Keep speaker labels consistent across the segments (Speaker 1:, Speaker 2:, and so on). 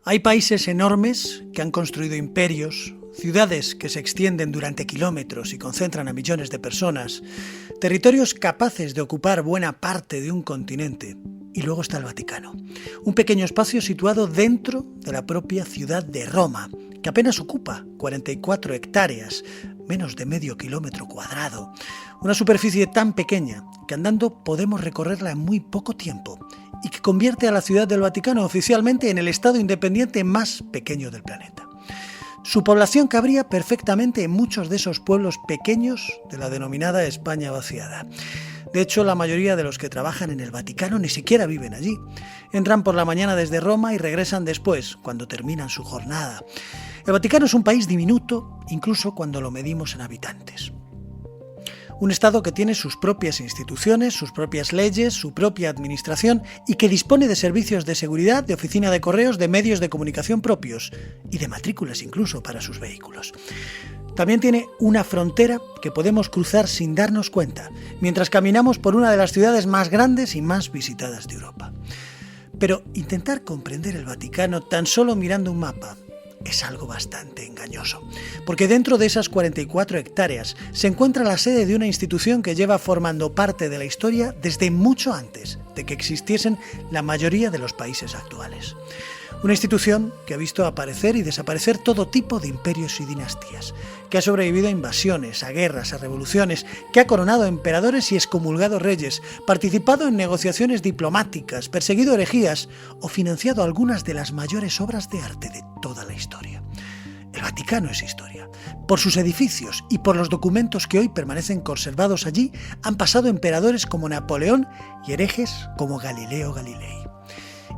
Speaker 1: Hay países enormes que han construido imperios, ciudades que se extienden durante kilómetros y concentran a millones de personas, territorios capaces de ocupar buena parte de un continente. Y luego está el Vaticano, un pequeño espacio situado dentro de la propia ciudad de Roma, que apenas ocupa 44 hectáreas, menos de medio kilómetro cuadrado. Una superficie tan pequeña que andando podemos recorrerla en muy poco tiempo y que convierte a la Ciudad del Vaticano oficialmente en el estado independiente más pequeño del planeta. Su población cabría perfectamente en muchos de esos pueblos pequeños de la denominada España vaciada. De hecho, la mayoría de los que trabajan en el Vaticano ni siquiera viven allí. Entran por la mañana desde Roma y regresan después, cuando terminan su jornada. El Vaticano es un país diminuto, incluso cuando lo medimos en habitantes. Un Estado que tiene sus propias instituciones, sus propias leyes, su propia administración y que dispone de servicios de seguridad, de oficina de correos, de medios de comunicación propios y de matrículas incluso para sus vehículos. También tiene una frontera que podemos cruzar sin darnos cuenta, mientras caminamos por una de las ciudades más grandes y más visitadas de Europa. Pero intentar comprender el Vaticano tan solo mirando un mapa es algo bastante engañoso, porque dentro de esas 44 hectáreas se encuentra la sede de una institución que lleva formando parte de la historia desde mucho antes de que existiesen la mayoría de los países actuales. Una institución que ha visto aparecer y desaparecer todo tipo de imperios y dinastías, que ha sobrevivido a invasiones, a guerras, a revoluciones, que ha coronado emperadores y excomulgado reyes, participado en negociaciones diplomáticas, perseguido herejías o financiado algunas de las mayores obras de arte de toda la historia. El Vaticano es historia. Por sus edificios y por los documentos que hoy permanecen conservados allí, han pasado emperadores como Napoleón y herejes como Galileo Galilei.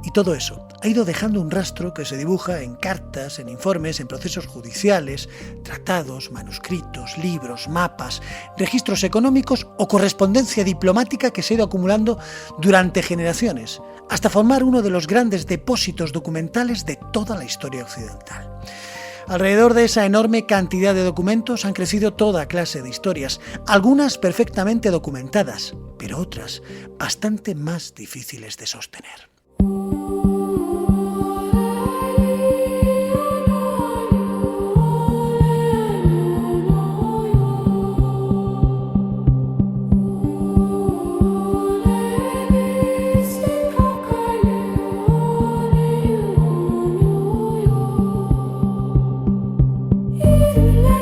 Speaker 1: Y todo eso ha ido dejando un rastro que se dibuja en cartas, en informes, en procesos judiciales, tratados, manuscritos, libros, mapas, registros económicos o correspondencia diplomática que se ha ido acumulando durante generaciones, hasta formar uno de los grandes depósitos documentales de toda la historia occidental. Alrededor de esa enorme cantidad de documentos han crecido toda clase de historias, algunas perfectamente documentadas, pero otras bastante más difíciles de sostener.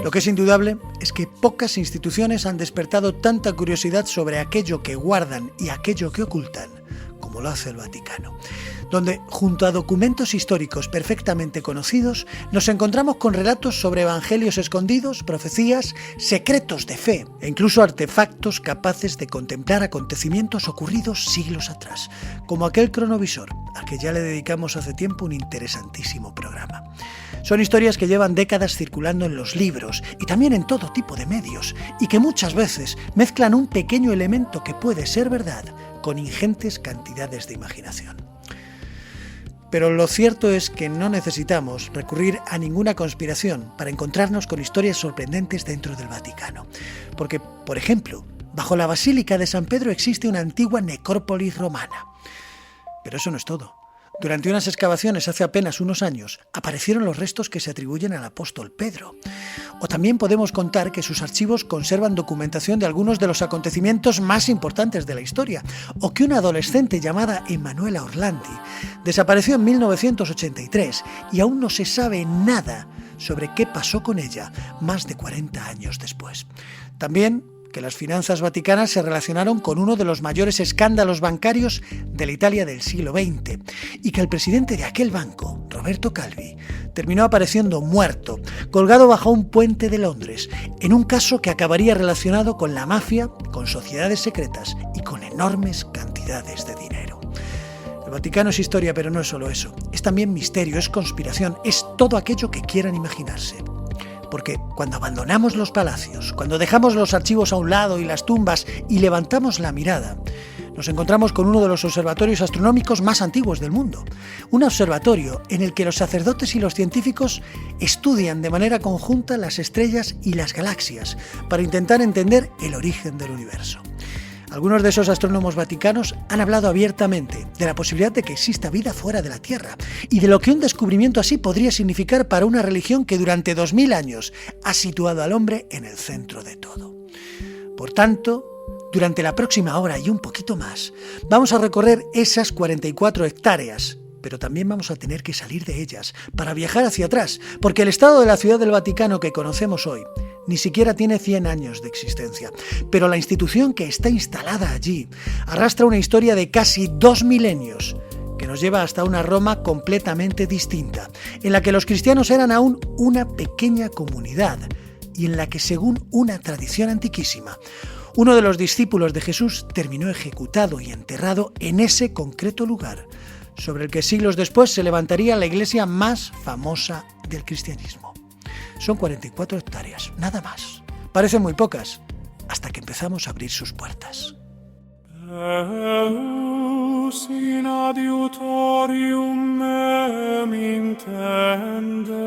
Speaker 1: Lo que es indudable es que pocas instituciones han despertado tanta curiosidad sobre aquello que guardan y aquello que ocultan como lo hace el Vaticano, donde junto a documentos históricos perfectamente conocidos nos encontramos con relatos sobre evangelios escondidos, profecías, secretos de fe e incluso artefactos capaces de contemplar acontecimientos ocurridos siglos atrás, como aquel cronovisor al que ya le dedicamos hace tiempo un interesantísimo programa. Son historias que llevan décadas circulando en los libros y también en todo tipo de medios y que muchas veces mezclan un pequeño elemento que puede ser verdad con ingentes cantidades de imaginación. Pero lo cierto es que no necesitamos recurrir a ninguna conspiración para encontrarnos con historias sorprendentes dentro del Vaticano. Porque, por ejemplo, bajo la Basílica de San Pedro existe una antigua necrópolis romana. Pero eso no es todo. Durante unas excavaciones hace apenas unos años aparecieron los restos que se atribuyen al apóstol Pedro. O también podemos contar que sus archivos conservan documentación de algunos de los acontecimientos más importantes de la historia, o que una adolescente llamada Emanuela Orlandi desapareció en 1983 y aún no se sabe nada sobre qué pasó con ella más de 40 años después. También que las finanzas vaticanas se relacionaron con uno de los mayores escándalos bancarios de la Italia del siglo XX y que el presidente de aquel banco, Roberto Calvi, terminó apareciendo muerto, colgado bajo un puente de Londres, en un caso que acabaría relacionado con la mafia, con sociedades secretas y con enormes cantidades de dinero. El Vaticano es historia, pero no es solo eso. Es también misterio, es conspiración, es todo aquello que quieran imaginarse. Porque cuando abandonamos los palacios, cuando dejamos los archivos a un lado y las tumbas y levantamos la mirada, nos encontramos con uno de los observatorios astronómicos más antiguos del mundo. Un observatorio en el que los sacerdotes y los científicos estudian de manera conjunta las estrellas y las galaxias para intentar entender el origen del universo. Algunos de esos astrónomos vaticanos han hablado abiertamente de la posibilidad de que exista vida fuera de la Tierra y de lo que un descubrimiento así podría significar para una religión que durante 2000 años ha situado al hombre en el centro de todo. Por tanto, durante la próxima hora y un poquito más, vamos a recorrer esas 44 hectáreas, pero también vamos a tener que salir de ellas para viajar hacia atrás, porque el estado de la Ciudad del Vaticano que conocemos hoy ni siquiera tiene 100 años de existencia, pero la institución que está instalada allí arrastra una historia de casi 2 milenios, que nos lleva hasta una Roma completamente distinta, en la que los cristianos eran aún una pequeña comunidad y en la que, según una tradición antiquísima, uno de los discípulos de Jesús terminó ejecutado y enterrado en ese concreto lugar, sobre el que siglos después se levantaría la iglesia más famosa del cristianismo. Son 44 hectáreas, nada más. Parecen muy pocas, hasta que empezamos a abrir sus puertas.
Speaker 2: In adiutorium meum intende.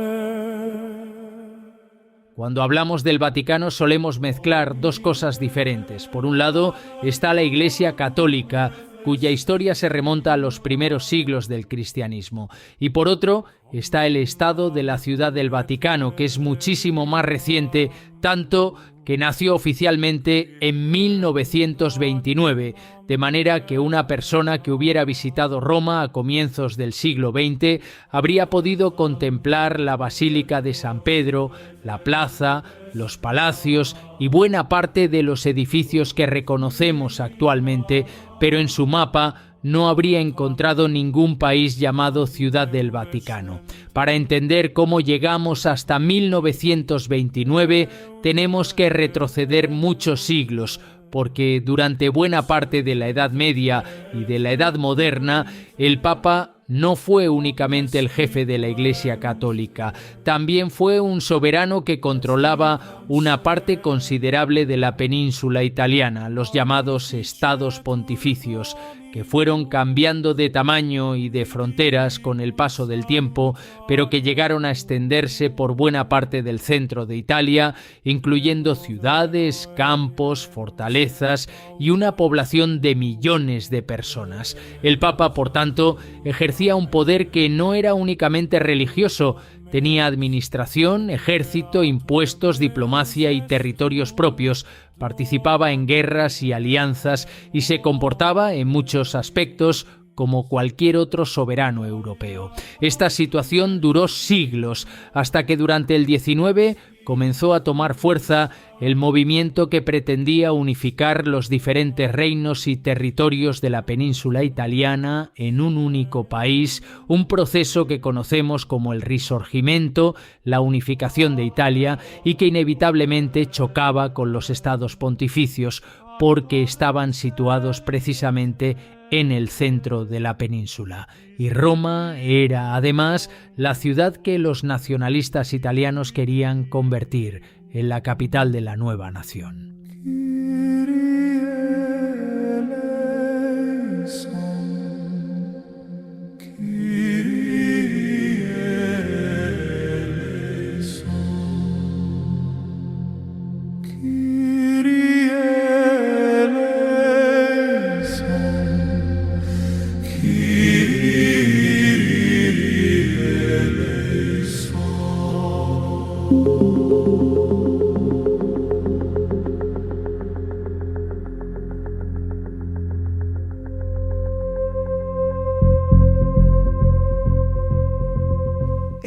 Speaker 3: Cuando hablamos del Vaticano solemos mezclar dos cosas diferentes. Por un lado está la Iglesia Católica, cuya historia se remonta a los primeros siglos del cristianismo. Y por otro está el Estado de la Ciudad del Vaticano, que es muchísimo más reciente, tanto que nació oficialmente en 1929, de manera que una persona que hubiera visitado Roma a comienzos del siglo XX habría podido contemplar la Basílica de San Pedro, la plaza, los palacios y buena parte de los edificios que reconocemos actualmente, pero en su mapa no habría encontrado ningún país llamado Ciudad del Vaticano. Para entender cómo llegamos hasta 1929, tenemos que retroceder muchos siglos, porque durante buena parte de la Edad Media y de la Edad Moderna, el Papa no fue únicamente el jefe de la Iglesia Católica, también fue un soberano que controlaba una parte considerable de la península italiana, los llamados Estados Pontificios, que fueron cambiando de tamaño y de fronteras con el paso del tiempo, pero que llegaron a extenderse por buena parte del centro de Italia, incluyendo ciudades, campos, fortalezas y una población de millones de personas. El Papa, por tanto, ejercía un poder que no era únicamente religioso. Tenía administración, ejército, impuestos, diplomacia y territorios propios. Participaba en guerras y alianzas y se comportaba, en muchos aspectos, como cualquier otro soberano europeo. Esta situación duró siglos, hasta que durante el XIX comenzó a tomar fuerza el movimiento que pretendía unificar los diferentes reinos y territorios de la península italiana en un único país, un proceso que conocemos como el Risorgimento, la unificación de Italia, y que inevitablemente chocaba con los estados pontificios, porque estaban situados precisamente en el centro de la península. Y Roma era, además, la ciudad que los nacionalistas italianos querían convertir en la capital de la nueva nación.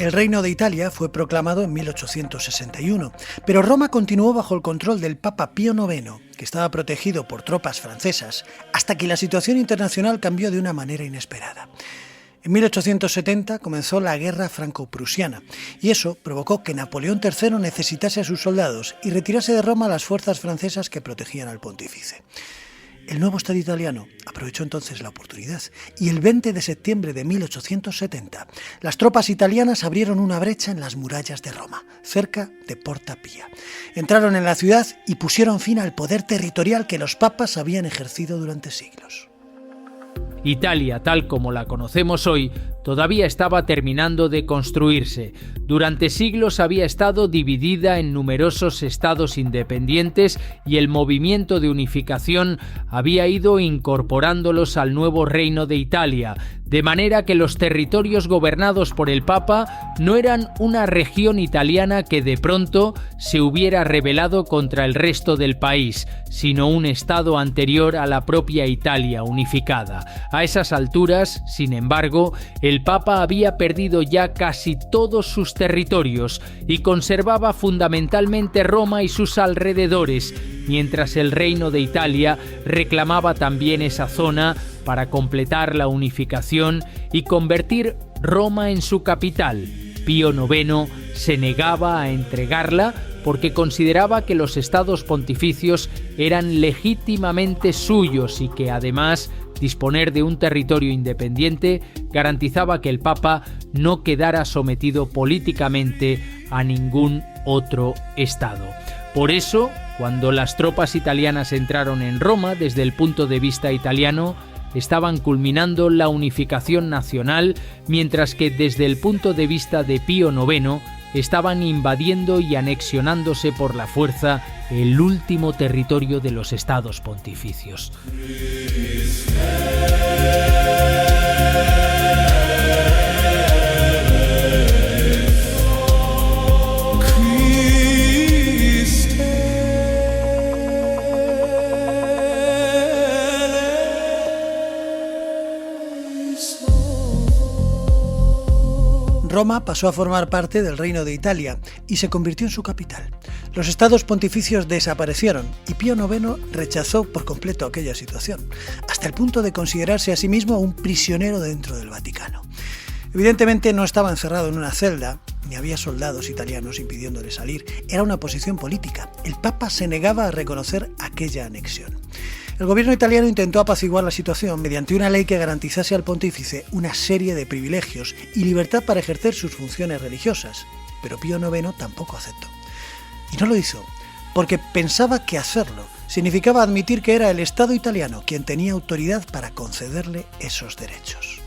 Speaker 1: El Reino de Italia fue proclamado en 1861, pero Roma continuó bajo el control del Papa Pío IX, que estaba protegido por tropas francesas, hasta que la situación internacional cambió de una manera inesperada. En 1870 comenzó la Guerra Franco-Prusiana, y eso provocó que Napoleón III necesitase a sus soldados y retirase de Roma a las fuerzas francesas que protegían al pontífice. El nuevo Estado italiano aprovechó entonces la oportunidad y el 20 de septiembre de 1870 las tropas italianas abrieron una brecha en las murallas de Roma, cerca de Porta Pia. Entraron en la ciudad y pusieron fin al poder territorial que los papas habían ejercido durante siglos.
Speaker 3: Italia, tal como la conocemos hoy, todavía estaba terminando de construirse. Durante siglos había estado dividida en numerosos estados independientes y el movimiento de unificación había ido incorporándolos al nuevo Reino de Italia, de manera que los territorios gobernados por el Papa no eran una región italiana que de pronto se hubiera rebelado contra el resto del país, sino un estado anterior a la propia Italia unificada. A esas alturas, sin embargo, el Papa había perdido ya casi todos sus territorios y conservaba fundamentalmente Roma y sus alrededores, mientras el Reino de Italia reclamaba también esa zona para completar la unificación y convertir Roma en su capital. Pío IX se negaba a entregarla porque consideraba que los estados pontificios eran legítimamente suyos y que además disponer de un territorio independiente garantizaba que el Papa no quedara sometido políticamente a ningún otro estado. Por eso, cuando las tropas italianas entraron en Roma, desde el punto de vista italiano, estaban culminando la unificación nacional, mientras que desde el punto de vista de Pío IX estaban invadiendo y anexionándose por la fuerza el último territorio de los estados pontificios.
Speaker 1: Roma pasó a formar parte del Reino de Italia y se convirtió en su capital. Los estados pontificios desaparecieron y Pío IX rechazó por completo aquella situación, hasta el punto de considerarse a sí mismo un prisionero dentro del Vaticano. Evidentemente no estaba encerrado en una celda, ni había soldados italianos impidiéndole salir. Era una posición política. El Papa se negaba a reconocer aquella anexión. El gobierno italiano intentó apaciguar la situación mediante una ley que garantizase al pontífice una serie de privilegios y libertad para ejercer sus funciones religiosas, pero Pío IX tampoco aceptó. Y no lo hizo, porque pensaba que hacerlo significaba admitir que era el Estado italiano quien tenía autoridad para concederle esos derechos.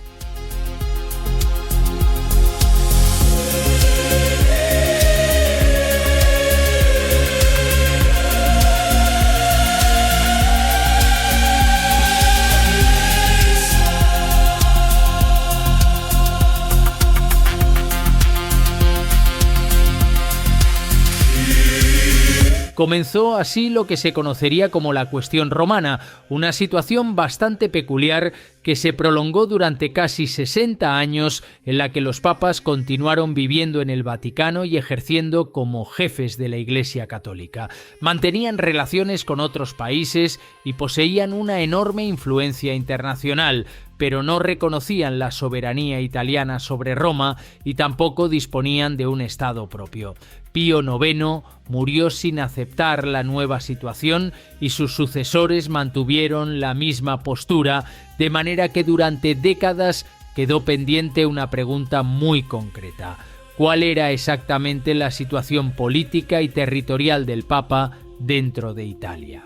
Speaker 3: Comenzó así lo que se conocería como la cuestión romana, una situación bastante peculiar que se prolongó durante casi 60 años, en la que los papas continuaron viviendo en el Vaticano y ejerciendo como jefes de la Iglesia Católica. Mantenían relaciones con otros países y poseían una enorme influencia internacional, pero no reconocían la soberanía italiana sobre Roma y tampoco disponían de un estado propio. Pío IX murió sin aceptar la nueva situación y sus sucesores mantuvieron la misma postura, de manera que durante décadas quedó pendiente una pregunta muy concreta: ¿cuál era exactamente la situación política y territorial del Papa dentro de Italia?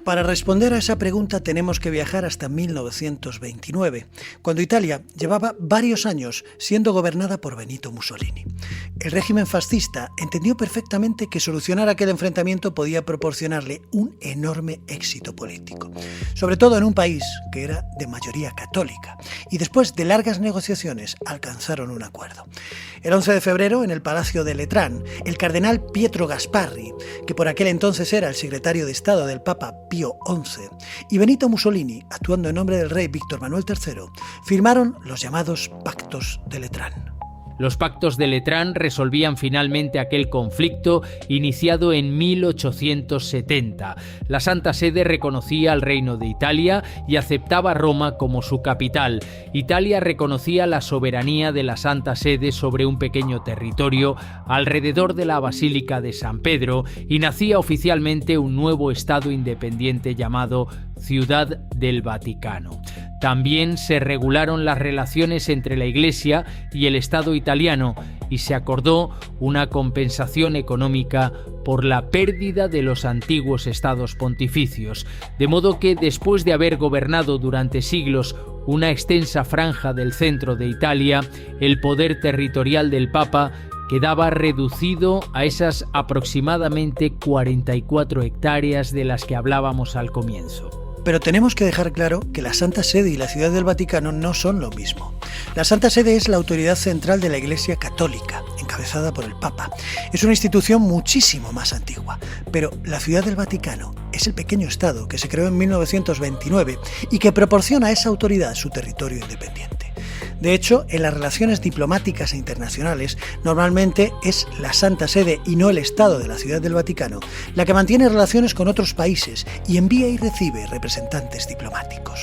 Speaker 1: Para responder a esa pregunta tenemos que viajar hasta 1929, cuando Italia llevaba varios años siendo gobernada por Benito Mussolini. El régimen fascista entendió perfectamente que solucionar aquel enfrentamiento podía proporcionarle un enorme éxito político, sobre todo en un país que era de mayoría católica, y después de largas negociaciones alcanzaron un acuerdo. El 11 de febrero, en el Palacio de Letrán, el cardenal Pietro Gasparri, que por aquel entonces era el secretario de Estado del Papa Pío XI, y Benito Mussolini, actuando en nombre del rey Víctor Manuel III, firmaron los llamados Pactos de Letrán.
Speaker 3: Los Pactos de Letrán resolvían finalmente aquel conflicto iniciado en 1870. La Santa Sede reconocía al Reino de Italia y aceptaba Roma como su capital. Italia reconocía la soberanía de la Santa Sede sobre un pequeño territorio alrededor de la Basílica de San Pedro y nacía oficialmente un nuevo Estado independiente llamado Ciudad del Vaticano. También se regularon las relaciones entre la Iglesia y el Estado italiano y se acordó una compensación económica por la pérdida de los antiguos estados pontificios, de modo que después de haber gobernado durante siglos una extensa franja del centro de Italia, el poder territorial del Papa quedaba reducido a esas aproximadamente 44 hectáreas de las que hablábamos al comienzo.
Speaker 1: Pero tenemos que dejar claro que la Santa Sede y la Ciudad del Vaticano no son lo mismo. La Santa Sede es la autoridad central de la Iglesia Católica, encabezada por el Papa. Es una institución muchísimo más antigua, pero la Ciudad del Vaticano es el pequeño Estado que se creó en 1929 y que proporciona a esa autoridad su territorio independiente. De hecho, en las relaciones diplomáticas e internacionales, normalmente es la Santa Sede y no el Estado de la Ciudad del Vaticano la que mantiene relaciones con otros países y envía y recibe representantes diplomáticos.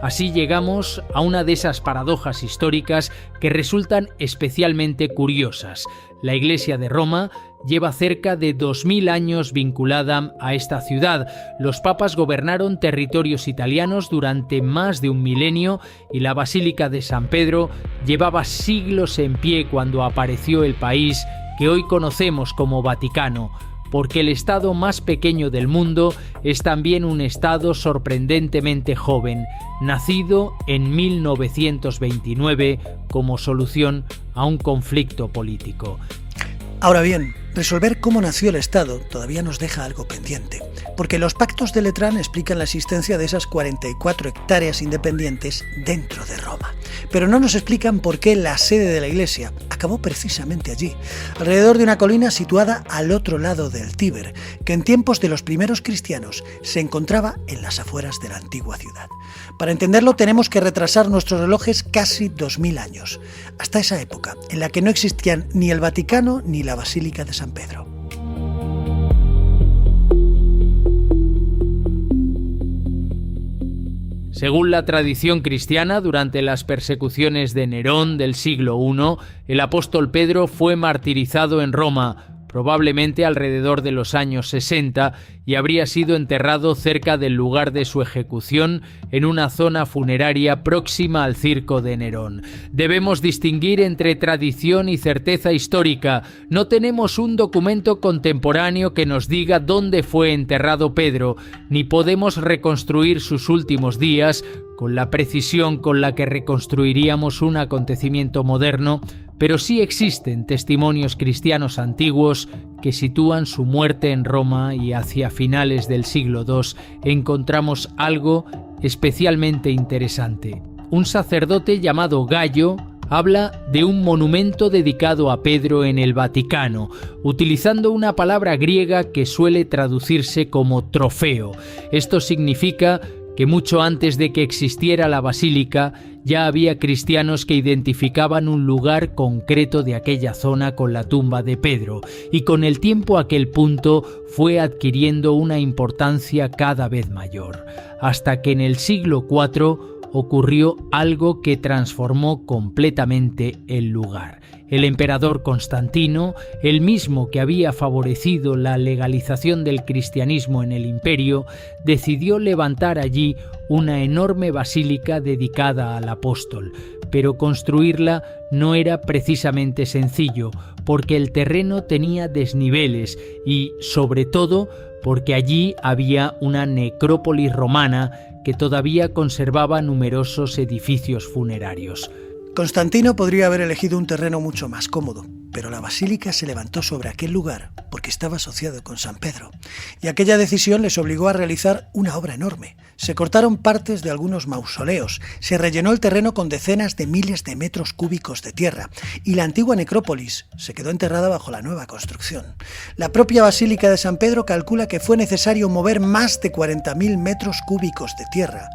Speaker 3: Así llegamos a una de esas paradojas históricas que resultan especialmente curiosas. La Iglesia de Roma lleva cerca de 2000 años vinculada a esta ciudad. Los papas gobernaron territorios italianos durante más de un milenio y la Basílica de San Pedro llevaba siglos en pie cuando apareció el país que hoy conocemos como Vaticano, porque el estado más pequeño del mundo es también un estado sorprendentemente joven, nacido en 1929 como solución a un conflicto político.
Speaker 1: Ahora bien, resolver cómo nació el Estado todavía nos deja algo pendiente, porque los pactos de Letrán explican la existencia de esas 44 hectáreas independientes dentro de Roma, pero no nos explican por qué la sede de la Iglesia acabó precisamente allí, alrededor de una colina situada al otro lado del Tíber, que en tiempos de los primeros cristianos se encontraba en las afueras de la antigua ciudad. Para entenderlo tenemos que retrasar nuestros relojes casi 2000 años, hasta esa época en la que no existían ni el Vaticano ni la Basílica de San Pedro.
Speaker 3: Según la tradición cristiana, durante las persecuciones de Nerón del siglo I, el apóstol Pedro fue martirizado en Roma, probablemente alrededor de los años 60, y habría sido enterrado cerca del lugar de su ejecución en una zona funeraria próxima al circo de Nerón. Debemos distinguir entre tradición y certeza histórica. No tenemos un documento contemporáneo que nos diga dónde fue enterrado Pedro, ni podemos reconstruir sus últimos días con la precisión con la que reconstruiríamos un acontecimiento moderno, pero sí existen testimonios cristianos antiguos que sitúan su muerte en Roma, y hacia finales del siglo II encontramos algo especialmente interesante. Un sacerdote llamado Gallo habla de un monumento dedicado a Pedro en el Vaticano, utilizando una palabra griega que suele traducirse como trofeo. Esto significa que mucho antes de que existiera la basílica ya había cristianos que identificaban un lugar concreto de aquella zona con la tumba de Pedro, y con el tiempo aquel punto fue adquiriendo una importancia cada vez mayor, hasta que en el siglo IV ocurrió algo que transformó completamente el lugar. El emperador Constantino, el mismo que había favorecido la legalización del cristianismo en el imperio, decidió levantar allí una enorme basílica dedicada al apóstol, pero construirla no era precisamente sencillo, porque el terreno tenía desniveles y, sobre todo, porque allí había una necrópolis romana que todavía conservaba numerosos edificios funerarios.
Speaker 1: Constantino podría haber elegido un terreno mucho más cómodo, pero la basílica se levantó sobre aquel lugar porque estaba asociado con San Pedro, y aquella decisión les obligó a realizar una obra enorme. Se cortaron partes de algunos mausoleos, se rellenó el terreno con decenas de miles de metros cúbicos de tierra, y la antigua necrópolis se quedó enterrada bajo la nueva construcción. La propia Basílica de San Pedro calcula que fue necesario mover más de 40.000 metros cúbicos de tierra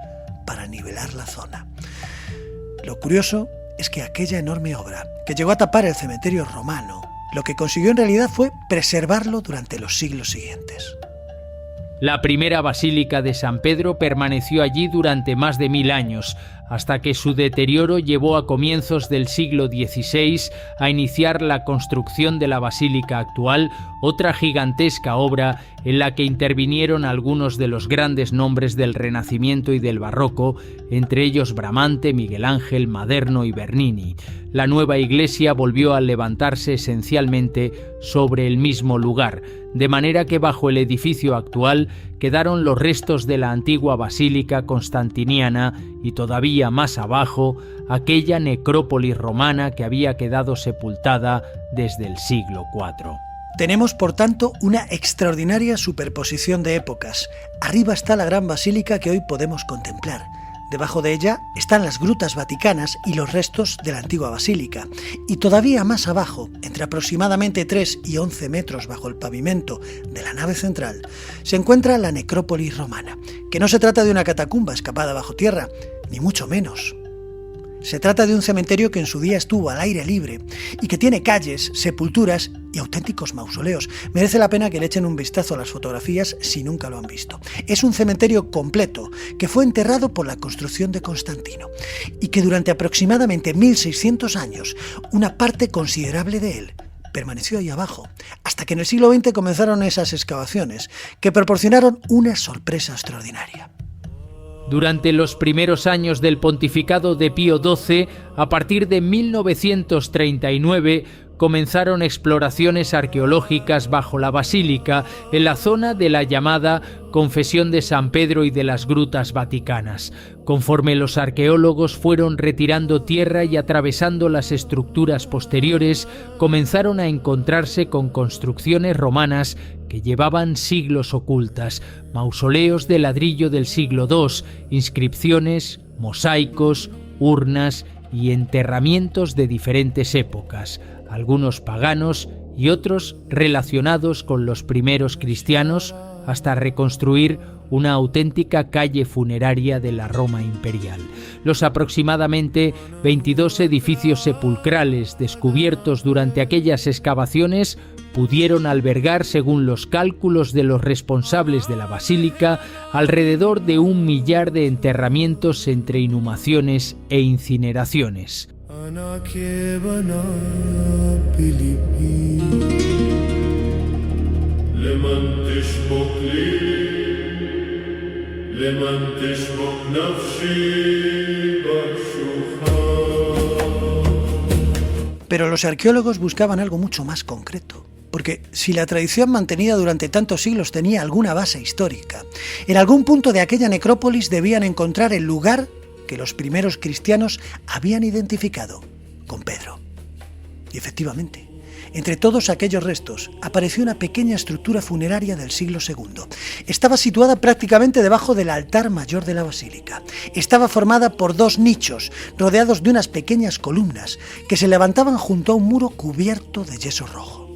Speaker 1: para nivelar la zona. Lo curioso es que aquella enorme obra, que llegó a tapar el cementerio romano, lo que consiguió en realidad fue preservarlo durante los siglos siguientes.
Speaker 3: La primera basílica de San Pedro permaneció allí durante más de 1000 años, hasta que su deterioro llevó a comienzos del siglo XVI a iniciar la construcción de la basílica actual, otra gigantesca obra en la que intervinieron algunos de los grandes nombres del Renacimiento y del Barroco, entre ellos Bramante, Miguel Ángel, Maderno y Bernini. La nueva iglesia volvió a levantarse esencialmente sobre el mismo lugar. de manera que bajo el edificio actual quedaron los restos de la antigua basílica constantiniana y todavía más abajo aquella necrópolis romana que había quedado sepultada desde el siglo IV.
Speaker 1: Tenemos, por tanto, una extraordinaria superposición de épocas. Arriba está la gran basílica que hoy podemos contemplar. Debajo de ella están las grutas vaticanas y los restos de la antigua basílica. Y todavía más abajo, entre aproximadamente 3 y 11 metros bajo el pavimento de la nave central, se encuentra la necrópolis romana, que no se trata de una catacumba escapada bajo tierra, ni mucho menos. Se trata de un cementerio que en su día estuvo al aire libre y que tiene calles, sepulturas y auténticos mausoleos. Merece la pena que le echen un vistazo a las fotografías si nunca lo han visto. Es un cementerio completo que fue enterrado por la construcción de Constantino y que durante aproximadamente 1600 años una parte considerable de él permaneció ahí abajo, hasta que en el siglo XX comenzaron esas excavaciones que proporcionaron una sorpresa extraordinaria.
Speaker 3: Durante los primeros años del pontificado de Pío XII, a partir de 1939, comenzaron exploraciones arqueológicas bajo la basílica en la zona de la llamada Confesión de San Pedro y de las Grutas Vaticanas. Conforme los arqueólogos fueron retirando tierra y atravesando las estructuras posteriores, comenzaron a encontrarse con construcciones romanas que llevaban siglos ocultas, mausoleos de ladrillo del siglo II, inscripciones, mosaicos, urnas y enterramientos de diferentes épocas, algunos paganos y otros relacionados con los primeros cristianos, hasta reconstruir una auténtica calle funeraria de la Roma imperial. Los aproximadamente 22 edificios sepulcrales descubiertos durante aquellas excavaciones pudieron albergar, según los cálculos de los responsables de la basílica, alrededor de 1 millar de enterramientos entre inhumaciones e incineraciones.
Speaker 1: Pero los arqueólogos buscaban algo mucho más concreto, porque si la tradición mantenida durante tantos siglos tenía alguna base histórica, en algún punto de aquella necrópolis debían encontrar el lugar que los primeros cristianos habían identificado con Pedro. Y efectivamente, entre todos aquellos restos apareció una pequeña estructura funeraria del siglo II. Estaba situada prácticamente debajo del altar mayor de la basílica. Estaba formada por 2 nichos, rodeados de unas pequeñas columnas que se levantaban junto a un muro cubierto de yeso rojo.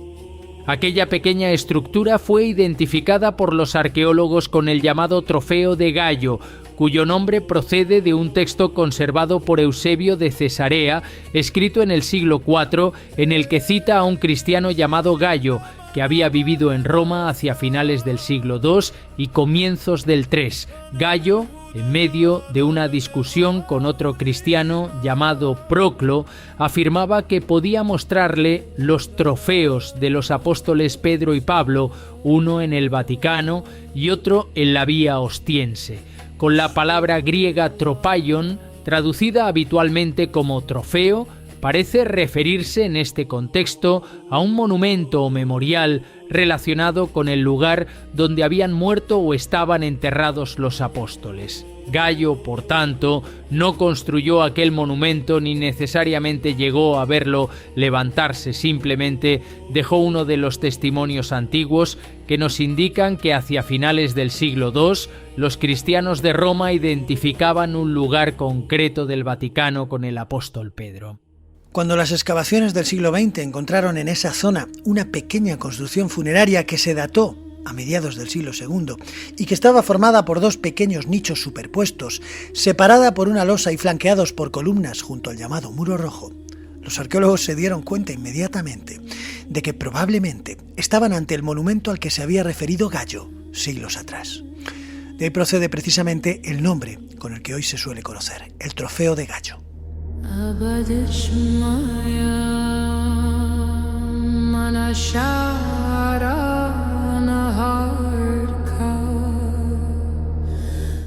Speaker 3: Aquella pequeña estructura fue identificada por los arqueólogos con el llamado Trofeo de Gallo, cuyo nombre procede de un texto conservado por Eusebio de Cesarea, escrito en el siglo IV, en el que cita a un cristiano llamado Gallo, que había vivido en Roma hacia finales del siglo II y comienzos del III. Gallo, en medio de una discusión con otro cristiano llamado Proclo, afirmaba que podía mostrarle los trofeos de los apóstoles Pedro y Pablo, uno en el Vaticano y otro en la Vía Ostiense. Con la palabra griega tropaion, traducida habitualmente como trofeo, parece referirse en este contexto a un monumento o memorial relacionado con el lugar donde habían muerto o estaban enterrados los apóstoles. Gallo, por tanto, no construyó aquel monumento ni necesariamente llegó a verlo levantarse, simplemente dejó uno de los testimonios antiguos que nos indican que hacia finales del siglo II los cristianos de Roma identificaban un lugar concreto del Vaticano con el apóstol Pedro.
Speaker 1: Cuando las excavaciones del siglo XX encontraron en esa zona una pequeña construcción funeraria que se dató a mediados del siglo II y que estaba formada por 2 pequeños nichos superpuestos, separada por una losa y flanqueados por columnas junto al llamado Muro Rojo, los arqueólogos se dieron cuenta inmediatamente de que probablemente estaban ante el monumento al que se había referido Gallo siglos atrás. De ahí procede precisamente el nombre con el que hoy se suele conocer, el Trofeo de Gallo.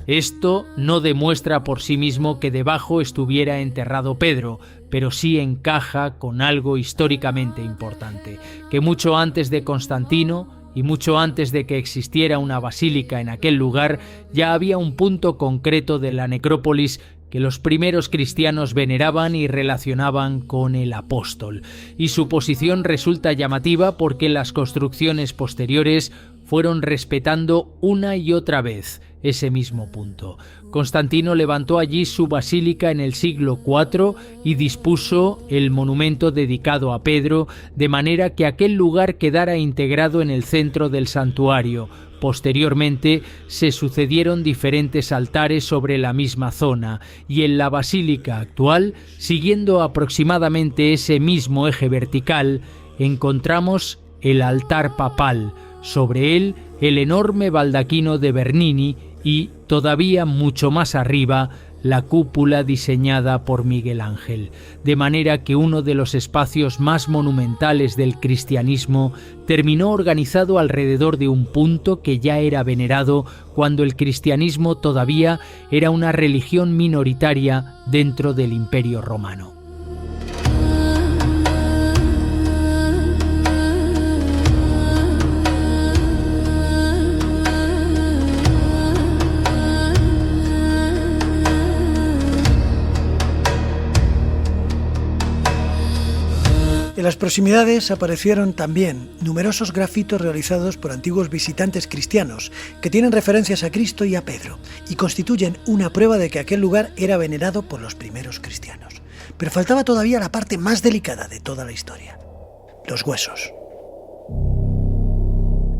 Speaker 3: Esto no demuestra por sí mismo que debajo estuviera enterrado Pedro, pero sí encaja con algo históricamente importante, que mucho antes de Constantino y mucho antes de que existiera una basílica en aquel lugar, ya había un punto concreto de la necrópolis que los primeros cristianos veneraban y relacionaban con el apóstol, y su posición resulta llamativa porque las construcciones posteriores fueron respetando una y otra vez ese mismo punto. Constantino levantó allí su basílica en el siglo IV y dispuso el monumento dedicado a Pedro, de manera que aquel lugar quedara integrado en el centro del santuario. Posteriormente se sucedieron diferentes altares sobre la misma zona, y en la basílica actual, siguiendo aproximadamente ese mismo eje vertical, encontramos el altar papal, sobre él el enorme baldaquino de Bernini y, todavía mucho más arriba, la cúpula diseñada por Miguel Ángel, de manera que uno de los espacios más monumentales del cristianismo terminó organizado alrededor de un punto que ya era venerado cuando el cristianismo todavía era una religión minoritaria dentro del Imperio Romano.
Speaker 1: En las proximidades aparecieron también numerosos grafitos realizados por antiguos visitantes cristianos que tienen referencias a Cristo y a Pedro y constituyen una prueba de que aquel lugar era venerado por los primeros cristianos. Pero faltaba todavía la parte más delicada de toda la historia: los huesos.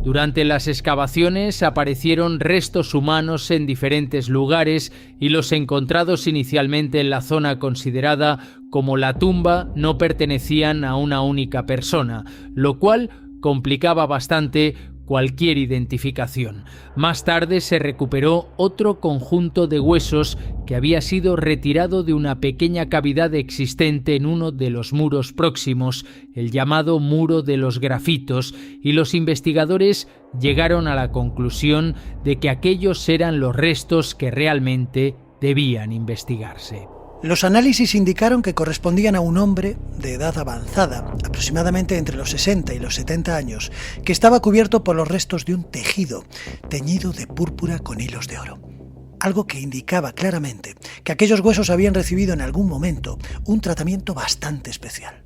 Speaker 3: Durante las excavaciones aparecieron restos humanos en diferentes lugares y los encontrados inicialmente en la zona considerada como la tumba no pertenecían a una única persona, lo cual complicaba bastante cualquier identificación. Más tarde se recuperó otro conjunto de huesos que había sido retirado de una pequeña cavidad existente en uno de los muros próximos, el llamado Muro de los Grafitos, y los investigadores llegaron a la conclusión de que aquellos eran los restos que realmente debían investigarse.
Speaker 1: Los análisis indicaron que correspondían a un hombre de edad avanzada, aproximadamente entre los 60 y los 70 años, que estaba cubierto por los restos de un tejido teñido de púrpura con hilos de oro. Algo que indicaba claramente que aquellos huesos habían recibido en algún momento un tratamiento bastante especial.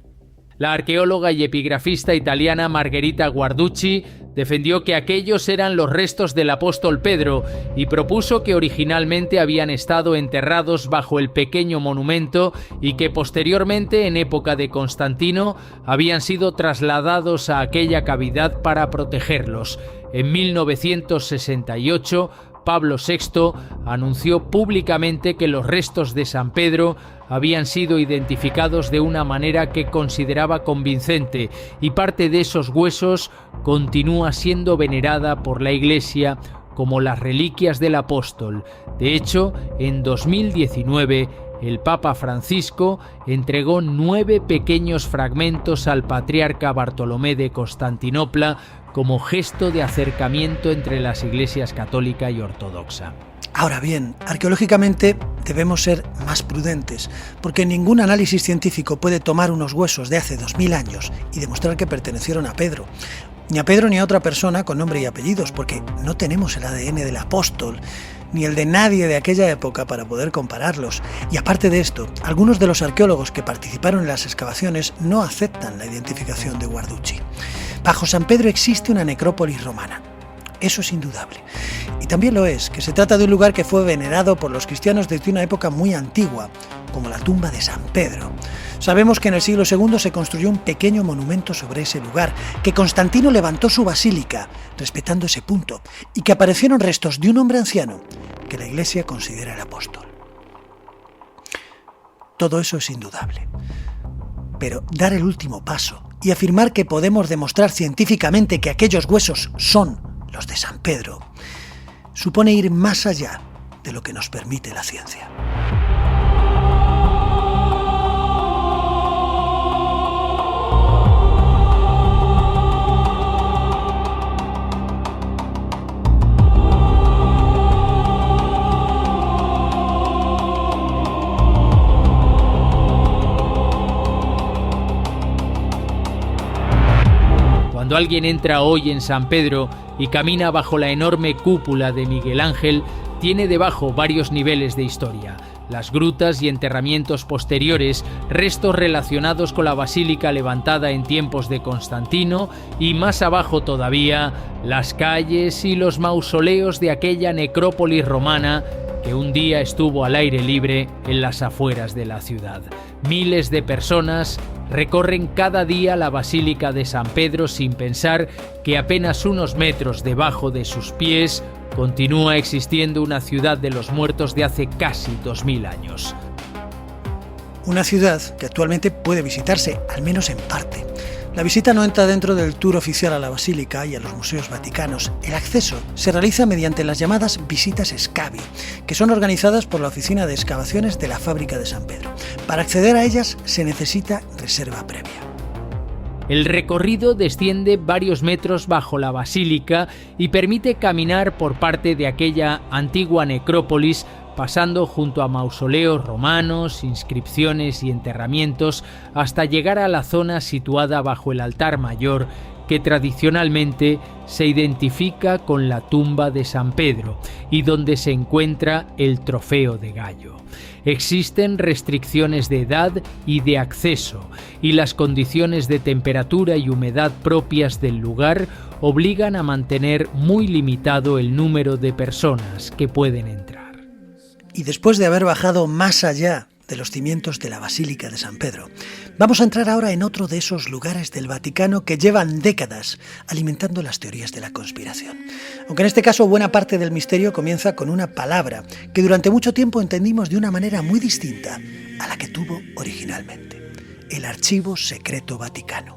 Speaker 3: La arqueóloga y epigrafista italiana Margherita Guarducci defendió que aquellos eran los restos del apóstol Pedro y propuso que originalmente habían estado enterrados bajo el pequeño monumento y que posteriormente, en época de Constantino, habían sido trasladados a aquella cavidad para protegerlos. En 1968, Pablo VI anunció públicamente que los restos de San Pedro habían sido identificados de una manera que consideraba convincente y parte de esos huesos continúa siendo venerada por la Iglesia como las reliquias del apóstol. De hecho, en 2019, el Papa Francisco entregó 9 pequeños fragmentos al patriarca Bartolomé de Constantinopla como gesto de acercamiento entre las iglesias católica y ortodoxa.
Speaker 1: Ahora bien, arqueológicamente debemos ser más prudentes, porque ningún análisis científico puede tomar unos huesos de hace 2000 años y demostrar que pertenecieron a Pedro. Ni a Pedro ni a otra persona con nombre y apellidos, porque no tenemos el ADN del apóstol, ni el de nadie de aquella época para poder compararlos. Y aparte de esto, algunos de los arqueólogos que participaron en las excavaciones no aceptan la identificación de Guarducci. Bajo San Pedro existe una necrópolis romana. Eso es indudable. Y también lo es que se trata de un lugar que fue venerado por los cristianos desde una época muy antigua, como la tumba de San Pedro. Sabemos que en el siglo II se construyó un pequeño monumento sobre ese lugar, que Constantino levantó su basílica, respetando ese punto, y que aparecieron restos de un hombre anciano que la Iglesia considera el apóstol. Todo eso es indudable. Pero dar el último paso y afirmar que podemos demostrar científicamente que aquellos huesos son los de San Pedro, supone ir más allá de lo que nos permite la ciencia.
Speaker 3: Cuando alguien entra hoy en San Pedro y camina bajo la enorme cúpula de Miguel Ángel, tiene debajo varios niveles de historia. Las grutas y enterramientos posteriores, restos relacionados con la basílica levantada en tiempos de Constantino y más abajo todavía, las calles y los mausoleos de aquella necrópolis romana que un día estuvo al aire libre en las afueras de la ciudad. Miles de personas recorren cada día la Basílica de San Pedro sin pensar que apenas unos metros debajo de sus pies continúa existiendo una ciudad de los muertos de hace casi 2000 años.
Speaker 1: Una ciudad que actualmente puede visitarse, al menos en parte. La visita no entra dentro del tour oficial a la Basílica y a los museos vaticanos. El acceso se realiza mediante las llamadas visitas Scavi, que son organizadas por la Oficina de Excavaciones de la Fábrica de San Pedro. Para acceder a ellas se necesita reserva previa.
Speaker 3: El recorrido desciende varios metros bajo la basílica y permite caminar por parte de aquella antigua necrópolis, pasando junto a mausoleos romanos, inscripciones y enterramientos, hasta llegar a la zona situada bajo el altar mayor, que tradicionalmente se identifica con la tumba de San Pedro y donde se encuentra el trofeo de gallo. Existen restricciones de edad y de acceso, y las condiciones de temperatura y humedad propias del lugar obligan a mantener muy limitado el número de personas que pueden entrar.
Speaker 1: Y después de haber bajado más allá de los cimientos de la Basílica de San Pedro, vamos a entrar ahora en otro de esos lugares del Vaticano que llevan décadas alimentando las teorías de la conspiración. Aunque en este caso buena parte del misterio comienza con una palabra que durante mucho tiempo entendimos de una manera muy distinta a la que tuvo originalmente: el Archivo Secreto Vaticano.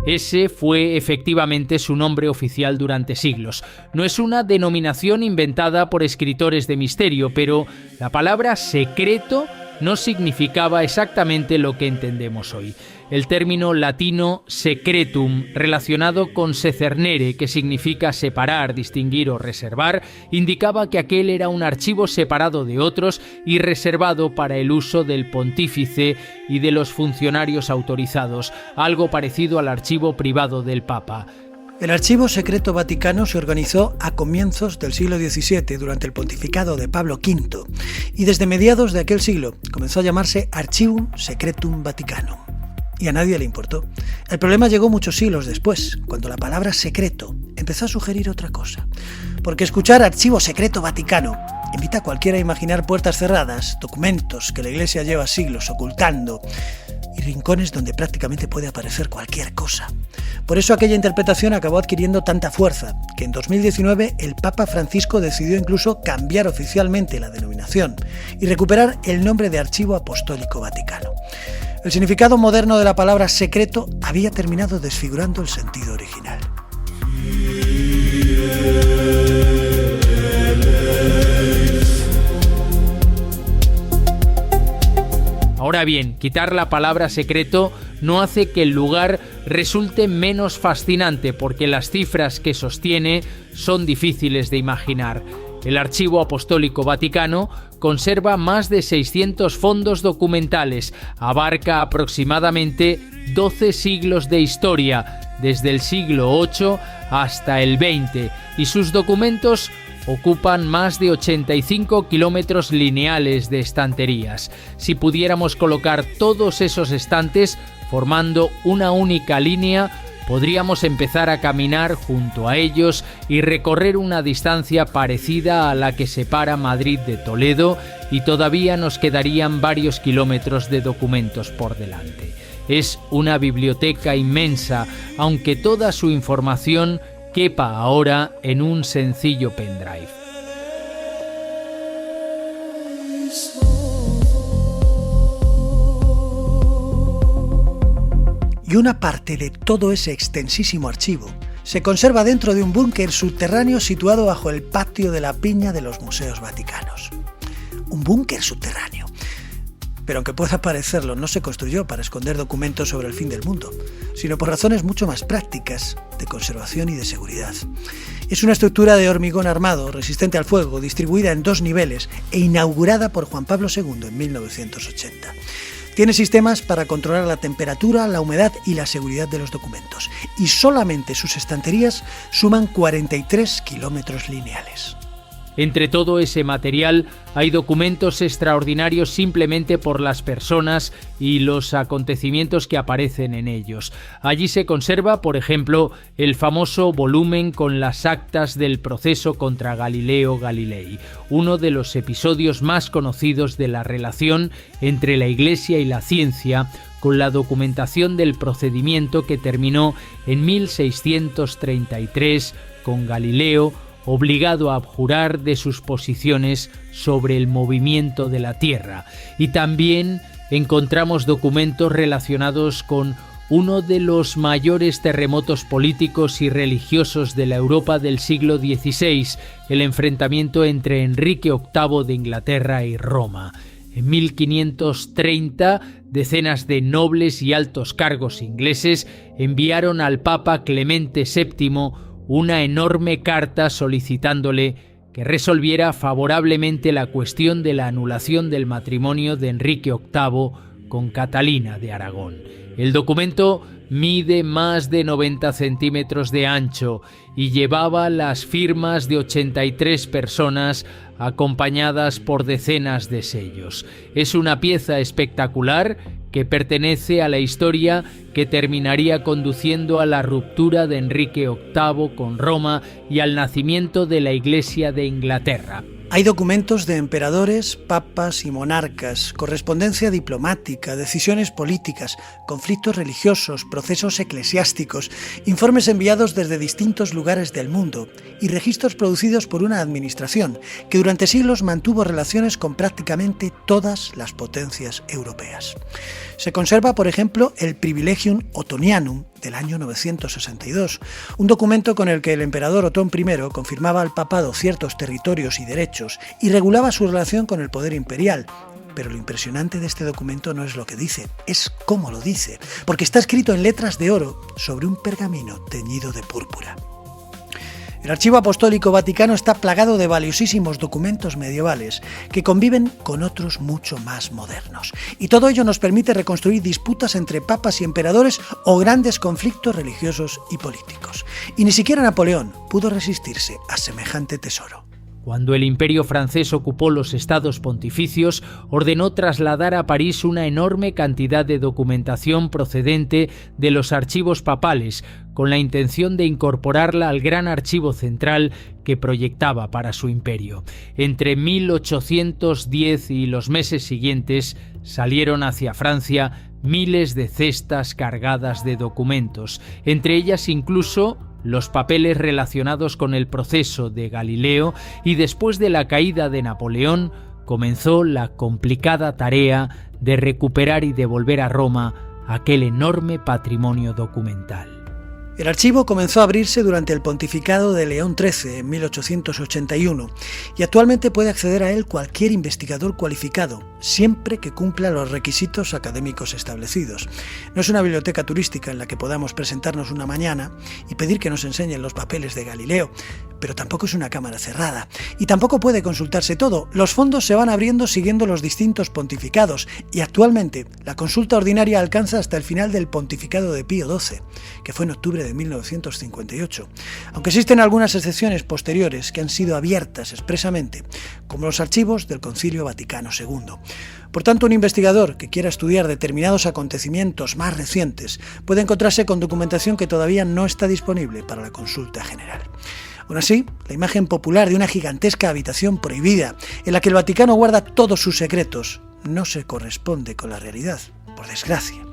Speaker 3: Ese fue efectivamente su nombre oficial durante siglos. No es una denominación inventada por escritores de misterio, pero la palabra secreto no significaba exactamente lo que entendemos hoy. El término latino secretum, relacionado con secernere, que significa separar, distinguir o reservar, indicaba que aquel era un archivo separado de otros y reservado para el uso del pontífice y de los funcionarios autorizados, algo parecido al archivo privado del Papa.
Speaker 1: El Archivo Secreto Vaticano se organizó a comienzos del siglo XVII durante el pontificado de Pablo V y desde mediados de aquel siglo comenzó a llamarse Archivum Secretum Vaticanum. Y a nadie le importó. El problema llegó muchos siglos después, cuando la palabra secreto empezó a sugerir otra cosa. Porque escuchar Archivo Secreto Vaticano invita a cualquiera a imaginar puertas cerradas, documentos que la Iglesia lleva siglos ocultando y rincones donde prácticamente puede aparecer cualquier cosa. Por eso aquella interpretación acabó adquiriendo tanta fuerza, que en 2019 el Papa Francisco decidió incluso cambiar oficialmente la denominación y recuperar el nombre de Archivo Apostólico Vaticano. El significado moderno de la palabra secreto había terminado desfigurando el sentido original.
Speaker 3: Ahora bien, quitar la palabra secreto no hace que el lugar resulte menos fascinante, porque las cifras que sostiene son difíciles de imaginar. El Archivo Apostólico Vaticano conserva más de 600 fondos documentales, abarca aproximadamente 12 siglos de historia, desde el siglo VIII hasta el XX, y sus documentos ocupan más de 85 kilómetros lineales de estanterías. Si pudiéramos colocar todos esos estantes formando una única línea, podríamos empezar a caminar junto a ellos y recorrer una distancia parecida a la que separa Madrid de Toledo, y todavía nos quedarían varios kilómetros de documentos por delante. Es una biblioteca inmensa, aunque toda su información quepa ahora en un sencillo pendrive.
Speaker 1: Y una parte de todo ese extensísimo archivo se conserva dentro de un búnker subterráneo situado bajo el patio de la Piña de los Museos Vaticanos. Un búnker subterráneo. Pero aunque pueda parecerlo, no se construyó para esconder documentos sobre el fin del mundo, sino por razones mucho más prácticas, de conservación y de seguridad. Es una estructura de hormigón armado, resistente al fuego, distribuida en 2 niveles e inaugurada por Juan Pablo II en 1980. Tiene sistemas para controlar la temperatura, la humedad y la seguridad de los documentos. Y solamente sus estanterías suman 43 kilómetros lineales.
Speaker 3: Entre todo ese material hay documentos extraordinarios simplemente por las personas y los acontecimientos que aparecen en ellos. Allí se conserva, por ejemplo, el famoso volumen con las actas del proceso contra Galileo Galilei, uno de los episodios más conocidos de la relación entre la Iglesia y la ciencia, con la documentación del procedimiento que terminó en 1633 con Galileo obligado a abjurar de sus posiciones sobre el movimiento de la Tierra. Y también encontramos documentos relacionados con uno de los mayores terremotos políticos y religiosos de la Europa del siglo XVI, el enfrentamiento entre Enrique VIII de Inglaterra y Roma. En 1530, decenas de nobles y altos cargos ingleses enviaron al Papa Clemente VII una enorme carta solicitándole que resolviera favorablemente la cuestión de la anulación del matrimonio de Enrique VIII con Catalina de Aragón. El documento mide más de 90 centímetros de ancho y llevaba las firmas de 83 personas acompañadas por decenas de sellos. Es una pieza espectacular que pertenece a la historia que terminaría conduciendo a la ruptura de Enrique VIII con Roma y al nacimiento de la Iglesia de Inglaterra.
Speaker 1: Hay documentos de emperadores, papas y monarcas, correspondencia diplomática, decisiones políticas, conflictos religiosos, procesos eclesiásticos, informes enviados desde distintos lugares del mundo y registros producidos por una administración que durante siglos mantuvo relaciones con prácticamente todas las potencias europeas. Se conserva, por ejemplo, el Privilegium Ottonianum del año 962, un documento con el que el emperador Otón I confirmaba al papado ciertos territorios y derechos y regulaba su relación con el poder imperial. Pero lo impresionante de este documento no es lo que dice, es cómo lo dice, porque está escrito en letras de oro sobre un pergamino teñido de púrpura. El Archivo Apostólico Vaticano está plagado de valiosísimos documentos medievales que conviven con otros mucho más modernos. Y todo ello nos permite reconstruir disputas entre papas y emperadores o grandes conflictos religiosos y políticos. Y ni siquiera Napoleón pudo resistirse a semejante tesoro.
Speaker 3: Cuando el Imperio francés ocupó los estados pontificios, ordenó trasladar a París una enorme cantidad de documentación procedente de los archivos papales, con la intención de incorporarla al gran archivo central que proyectaba para su imperio. Entre 1810 y los meses siguientes salieron hacia Francia miles de cestas cargadas de documentos, entre ellas incluso los papeles relacionados con el proceso de Galileo, y después de la caída de Napoleón comenzó la complicada tarea de recuperar y devolver a Roma aquel enorme patrimonio documental.
Speaker 1: El archivo comenzó a abrirse durante el pontificado de León XIII en 1881 y actualmente puede acceder a él cualquier investigador cualificado, siempre que cumpla los requisitos académicos establecidos. No es una biblioteca turística en la que podamos presentarnos una mañana y pedir que nos enseñen los papeles de Galileo, pero tampoco es una cámara cerrada y tampoco puede consultarse todo. Los fondos se van abriendo siguiendo los distintos pontificados y actualmente la consulta ordinaria alcanza hasta el final del pontificado de Pío XII, que fue en octubre de 1958, aunque existen algunas excepciones posteriores que han sido abiertas expresamente, como los archivos del Concilio Vaticano II. Por tanto, un investigador que quiera estudiar determinados acontecimientos más recientes puede encontrarse con documentación que todavía no está disponible para la consulta general. Aún así, la imagen popular de una gigantesca habitación prohibida en la que el Vaticano guarda todos sus secretos no se corresponde con la realidad, por desgracia.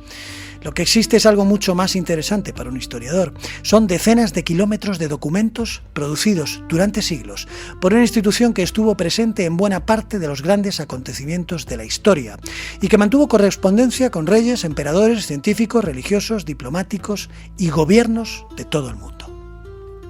Speaker 1: Lo que existe es algo mucho más interesante para un historiador. Son decenas de kilómetros de documentos producidos durante siglos por una institución que estuvo presente en buena parte de los grandes acontecimientos de la historia y que mantuvo correspondencia con reyes, emperadores, científicos, religiosos, diplomáticos y gobiernos de todo el mundo.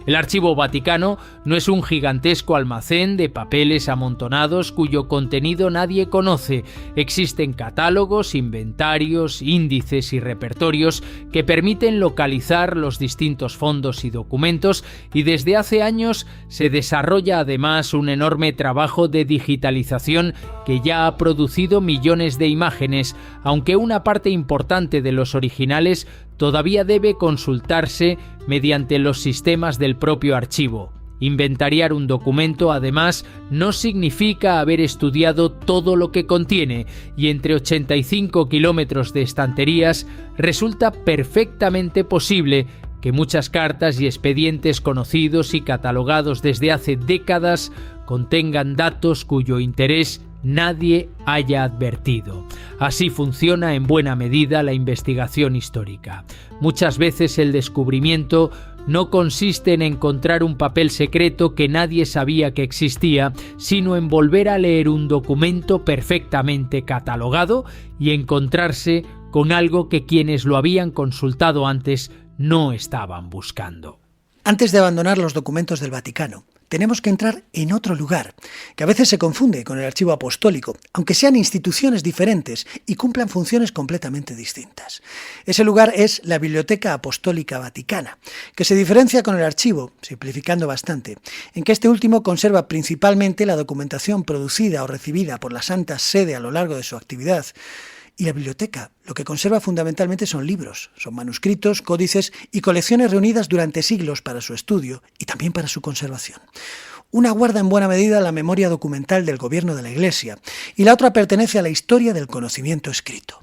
Speaker 3: El Archivo Vaticano no es un gigantesco almacén de papeles amontonados cuyo contenido nadie conoce. Existen catálogos, inventarios, índices y repertorios que permiten localizar los distintos fondos y documentos, y desde hace años se desarrolla además un enorme trabajo de digitalización que ya ha producido millones de imágenes, aunque una parte importante de los originales todavía debe consultarse mediante los sistemas del propio archivo. Inventariar un documento, además, no significa haber estudiado todo lo que contiene, y entre 85 kilómetros de estanterías resulta perfectamente posible que muchas cartas y expedientes conocidos y catalogados desde hace décadas contengan datos cuyo interés nadie haya advertido. Así funciona en buena medida la investigación histórica. Muchas veces el descubrimiento no consiste en encontrar un papel secreto que nadie sabía que existía, sino en volver a leer un documento perfectamente catalogado y encontrarse con algo que quienes lo habían consultado antes no estaban buscando.
Speaker 1: Antes de abandonar los documentos del Vaticano, tenemos que entrar en otro lugar, que a veces se confunde con el Archivo Apostólico, aunque sean instituciones diferentes y cumplan funciones completamente distintas. Ese lugar es la Biblioteca Apostólica Vaticana, que se diferencia con el archivo, simplificando bastante, en que este último conserva principalmente la documentación producida o recibida por la Santa Sede a lo largo de su actividad. Y la biblioteca lo que conserva fundamentalmente son libros, son manuscritos, códices y colecciones reunidas durante siglos para su estudio y también para su conservación. Una guarda en buena medida la memoria documental del gobierno de la Iglesia y la otra pertenece a la historia del conocimiento escrito.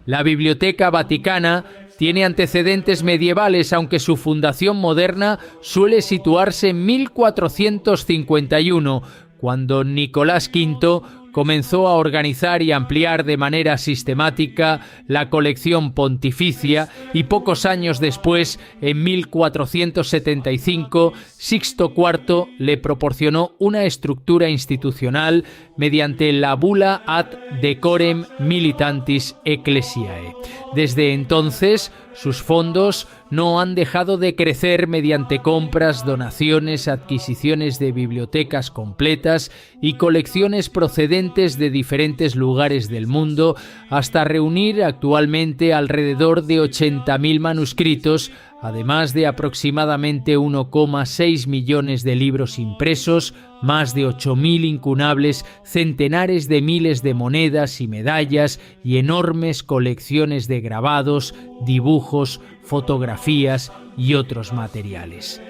Speaker 3: La Biblioteca Vaticana tiene antecedentes medievales, aunque su fundación moderna suele situarse en 1451, cuando Nicolás V comenzó a organizar y ampliar de manera sistemática la colección pontificia, y pocos años después, en 1475, Sixto IV le proporcionó una estructura institucional mediante la Bula ad decorem militantis ecclesiae. Desde entonces, sus fondos no han dejado de crecer mediante compras, donaciones, adquisiciones de bibliotecas completas y colecciones procedentes de diferentes lugares del mundo, hasta reunir actualmente alrededor de 80.000 manuscritos, además de aproximadamente 1,6 millones de libros impresos, más de 8.000 incunables, centenares de miles de monedas y medallas y enormes colecciones de grabados, dibujos, fotografías y otros materiales.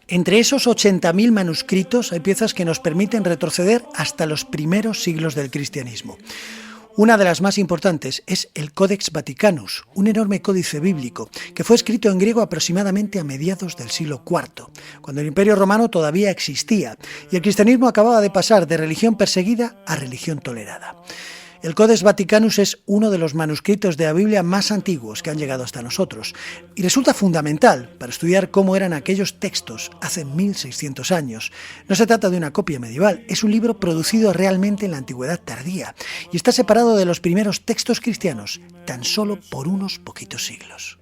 Speaker 1: Entre esos 80.000 manuscritos hay piezas que nos permiten retroceder hasta los primeros siglos del cristianismo. Una de las más importantes es el Codex Vaticanus, un enorme códice bíblico que fue escrito en griego aproximadamente a mediados del siglo IV, cuando el Imperio Romano todavía existía y el cristianismo acababa de pasar de religión perseguida a religión tolerada. El Codex Vaticanus es uno de los manuscritos de la Biblia más antiguos que han llegado hasta nosotros y resulta fundamental para estudiar cómo eran aquellos textos hace 1600 años. No se trata de una copia medieval, es un libro producido realmente en la antigüedad tardía y está separado de los primeros textos cristianos tan solo por unos poquitos siglos.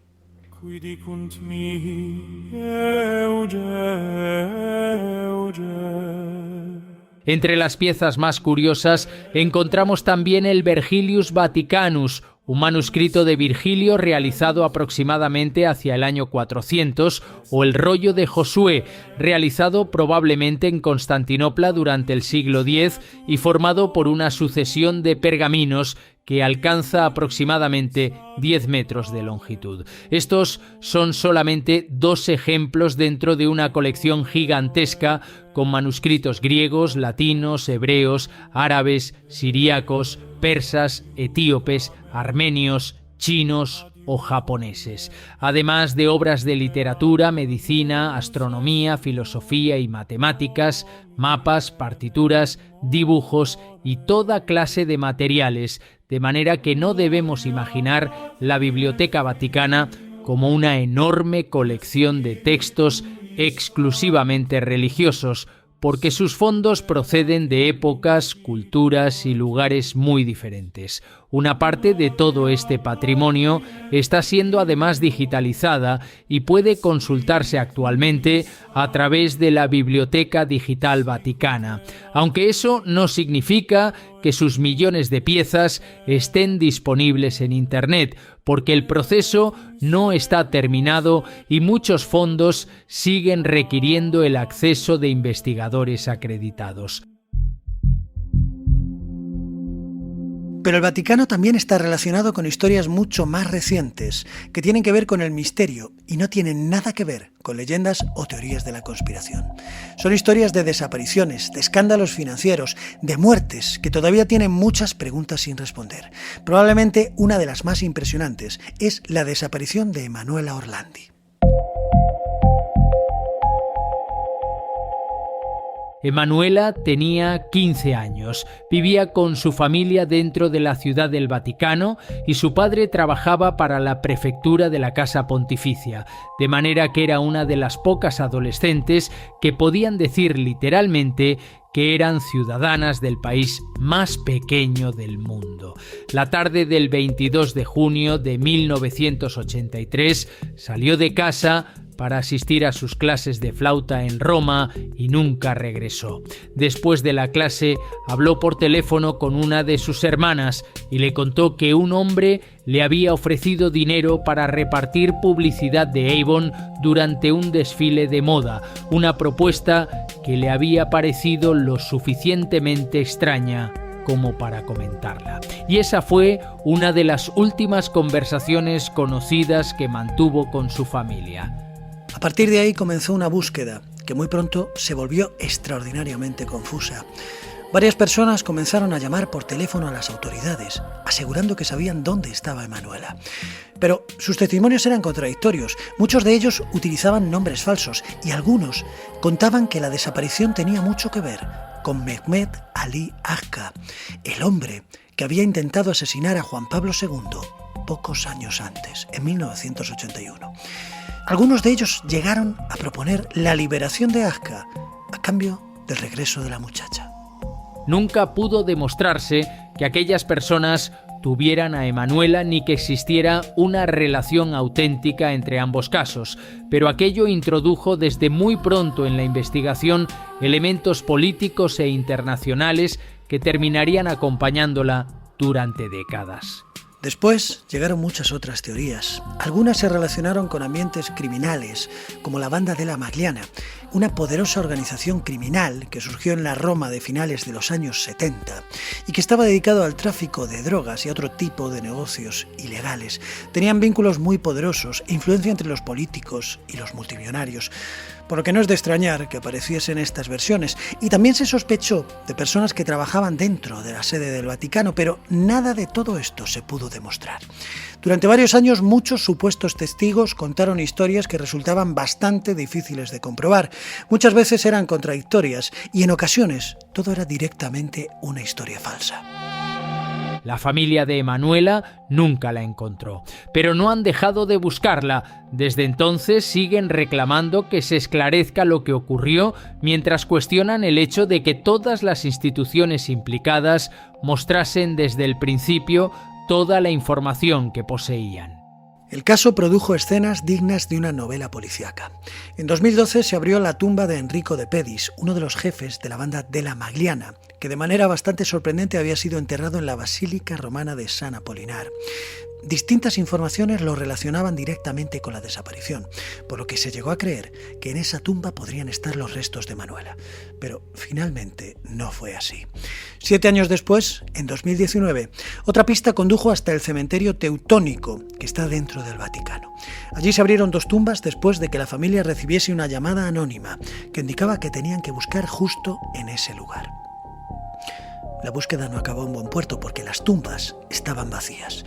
Speaker 3: Entre las piezas más curiosas encontramos también el Vergilius Vaticanus, un manuscrito de Virgilio realizado aproximadamente hacia el año 400, o el Rollo de Josué, realizado probablemente en Constantinopla durante el siglo X y formado por una sucesión de pergaminos que alcanza aproximadamente 10 metros de longitud. Estos son solamente 2 ejemplos dentro de una colección gigantesca con manuscritos griegos, latinos, hebreos, árabes, siríacos, persas, etíopes, armenios, chinos o japoneses, además de obras de literatura, medicina, astronomía, filosofía y matemáticas, mapas, partituras, dibujos y toda clase de materiales, de manera que no debemos imaginar la Biblioteca Vaticana como una enorme colección de textos exclusivamente religiosos, porque sus fondos proceden de épocas, culturas y lugares muy diferentes. Una parte de todo este patrimonio está siendo además digitalizada y puede consultarse actualmente a través de la Biblioteca Digital Vaticana, aunque eso no significa que sus millones de piezas estén disponibles en Internet, porque el proceso no está terminado y muchos fondos siguen requiriendo el acceso de investigadores acreditados.
Speaker 1: Pero el Vaticano también está relacionado con historias mucho más recientes, que tienen que ver con el misterio y no tienen nada que ver con leyendas o teorías de la conspiración. Son historias de desapariciones, de escándalos financieros, de muertes que todavía tienen muchas preguntas sin responder. Probablemente una de las más impresionantes es la desaparición de Emanuela Orlandi.
Speaker 3: Emanuela tenía 15 años, vivía con su familia dentro de la Ciudad del Vaticano y su padre trabajaba para la prefectura de la Casa Pontificia, de manera que era una de las pocas adolescentes que podían decir literalmente que eran ciudadanas del país más pequeño del mundo. La tarde del 22 de junio de 1983 salió de casa para asistir a sus clases de flauta en Roma y nunca regresó. Después de la clase habló por teléfono con una de sus hermanas y le contó que un hombre le había ofrecido dinero para repartir publicidad de Avon durante un desfile de moda, una propuesta que le había parecido lo suficientemente extraña como para comentarla. Y esa fue una de las últimas conversaciones conocidas que mantuvo con su familia.
Speaker 1: A partir de ahí comenzó una búsqueda que muy pronto se volvió extraordinariamente confusa. Varias personas comenzaron a llamar por teléfono a las autoridades, asegurando que sabían dónde estaba Emanuela. Pero sus testimonios eran contradictorios. Muchos de ellos utilizaban nombres falsos y algunos contaban que la desaparición tenía mucho que ver con Mehmet Ali Agca, el hombre que había intentado asesinar a Juan Pablo II pocos años antes, en 1981. Algunos de ellos llegaron a proponer la liberación de Agca a cambio del regreso de la muchacha.
Speaker 3: Nunca pudo demostrarse que aquellas personas tuvieran a Emanuela ni que existiera una relación auténtica entre ambos casos, pero aquello introdujo desde muy pronto en la investigación elementos políticos e internacionales que terminarían acompañándola durante décadas.
Speaker 1: Después llegaron muchas otras teorías. Algunas se relacionaron con ambientes criminales, como la Banda della Magliana, una poderosa organización criminal que surgió en la Roma de finales de los años 70 y que estaba dedicado al tráfico de drogas y a otro tipo de negocios ilegales. Tenían vínculos muy poderosos e influencia entre los políticos y los multimillonarios, por lo que no es de extrañar que apareciesen estas versiones. Y también se sospechó de personas que trabajaban dentro de la sede del Vaticano, pero nada de todo esto se pudo demostrar. Durante varios años, muchos supuestos testigos contaron historias que resultaban bastante difíciles de comprobar. Muchas veces eran contradictorias y en ocasiones todo era directamente una historia falsa.
Speaker 3: La familia de Emanuela nunca la encontró, pero no han dejado de buscarla. Desde entonces siguen reclamando que se esclarezca lo que ocurrió, mientras cuestionan el hecho de que todas las instituciones implicadas mostrasen desde el principio toda la información que poseían.
Speaker 1: El caso produjo escenas dignas de una novela policíaca. En 2012 se abrió la tumba de Enrico de Pedis, uno de los jefes de la Banda della Magliana, que de manera bastante sorprendente había sido enterrado en la Basílica Romana de San Apolinar. Distintas informaciones lo relacionaban directamente con la desaparición, por lo que se llegó a creer que en esa tumba podrían estar los restos de Emanuela. Pero finalmente no fue así. 7 años después, en 2019, otra pista condujo hasta el cementerio teutónico, que está dentro del Vaticano. Allí se abrieron 2 tumbas después de que la familia recibiese una llamada anónima que indicaba que tenían que buscar justo en ese lugar. La búsqueda no acabó en buen puerto porque las tumbas estaban vacías.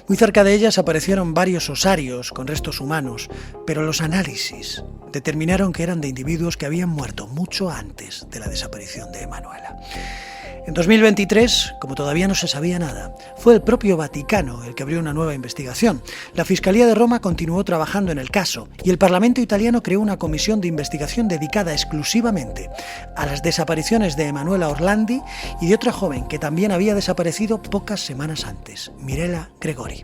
Speaker 1: Muy cerca de ellas aparecieron varios osarios con restos humanos, pero los análisis determinaron que eran de individuos que habían muerto mucho antes de la desaparición de Emanuela. En 2023, como todavía no se sabía nada, fue el propio Vaticano el que abrió una nueva investigación. La Fiscalía de Roma continuó trabajando en el caso y el Parlamento italiano creó una comisión de investigación dedicada exclusivamente a las desapariciones de Emanuela Orlandi y de otra joven que también había desaparecido pocas semanas antes, Mirella Gregori.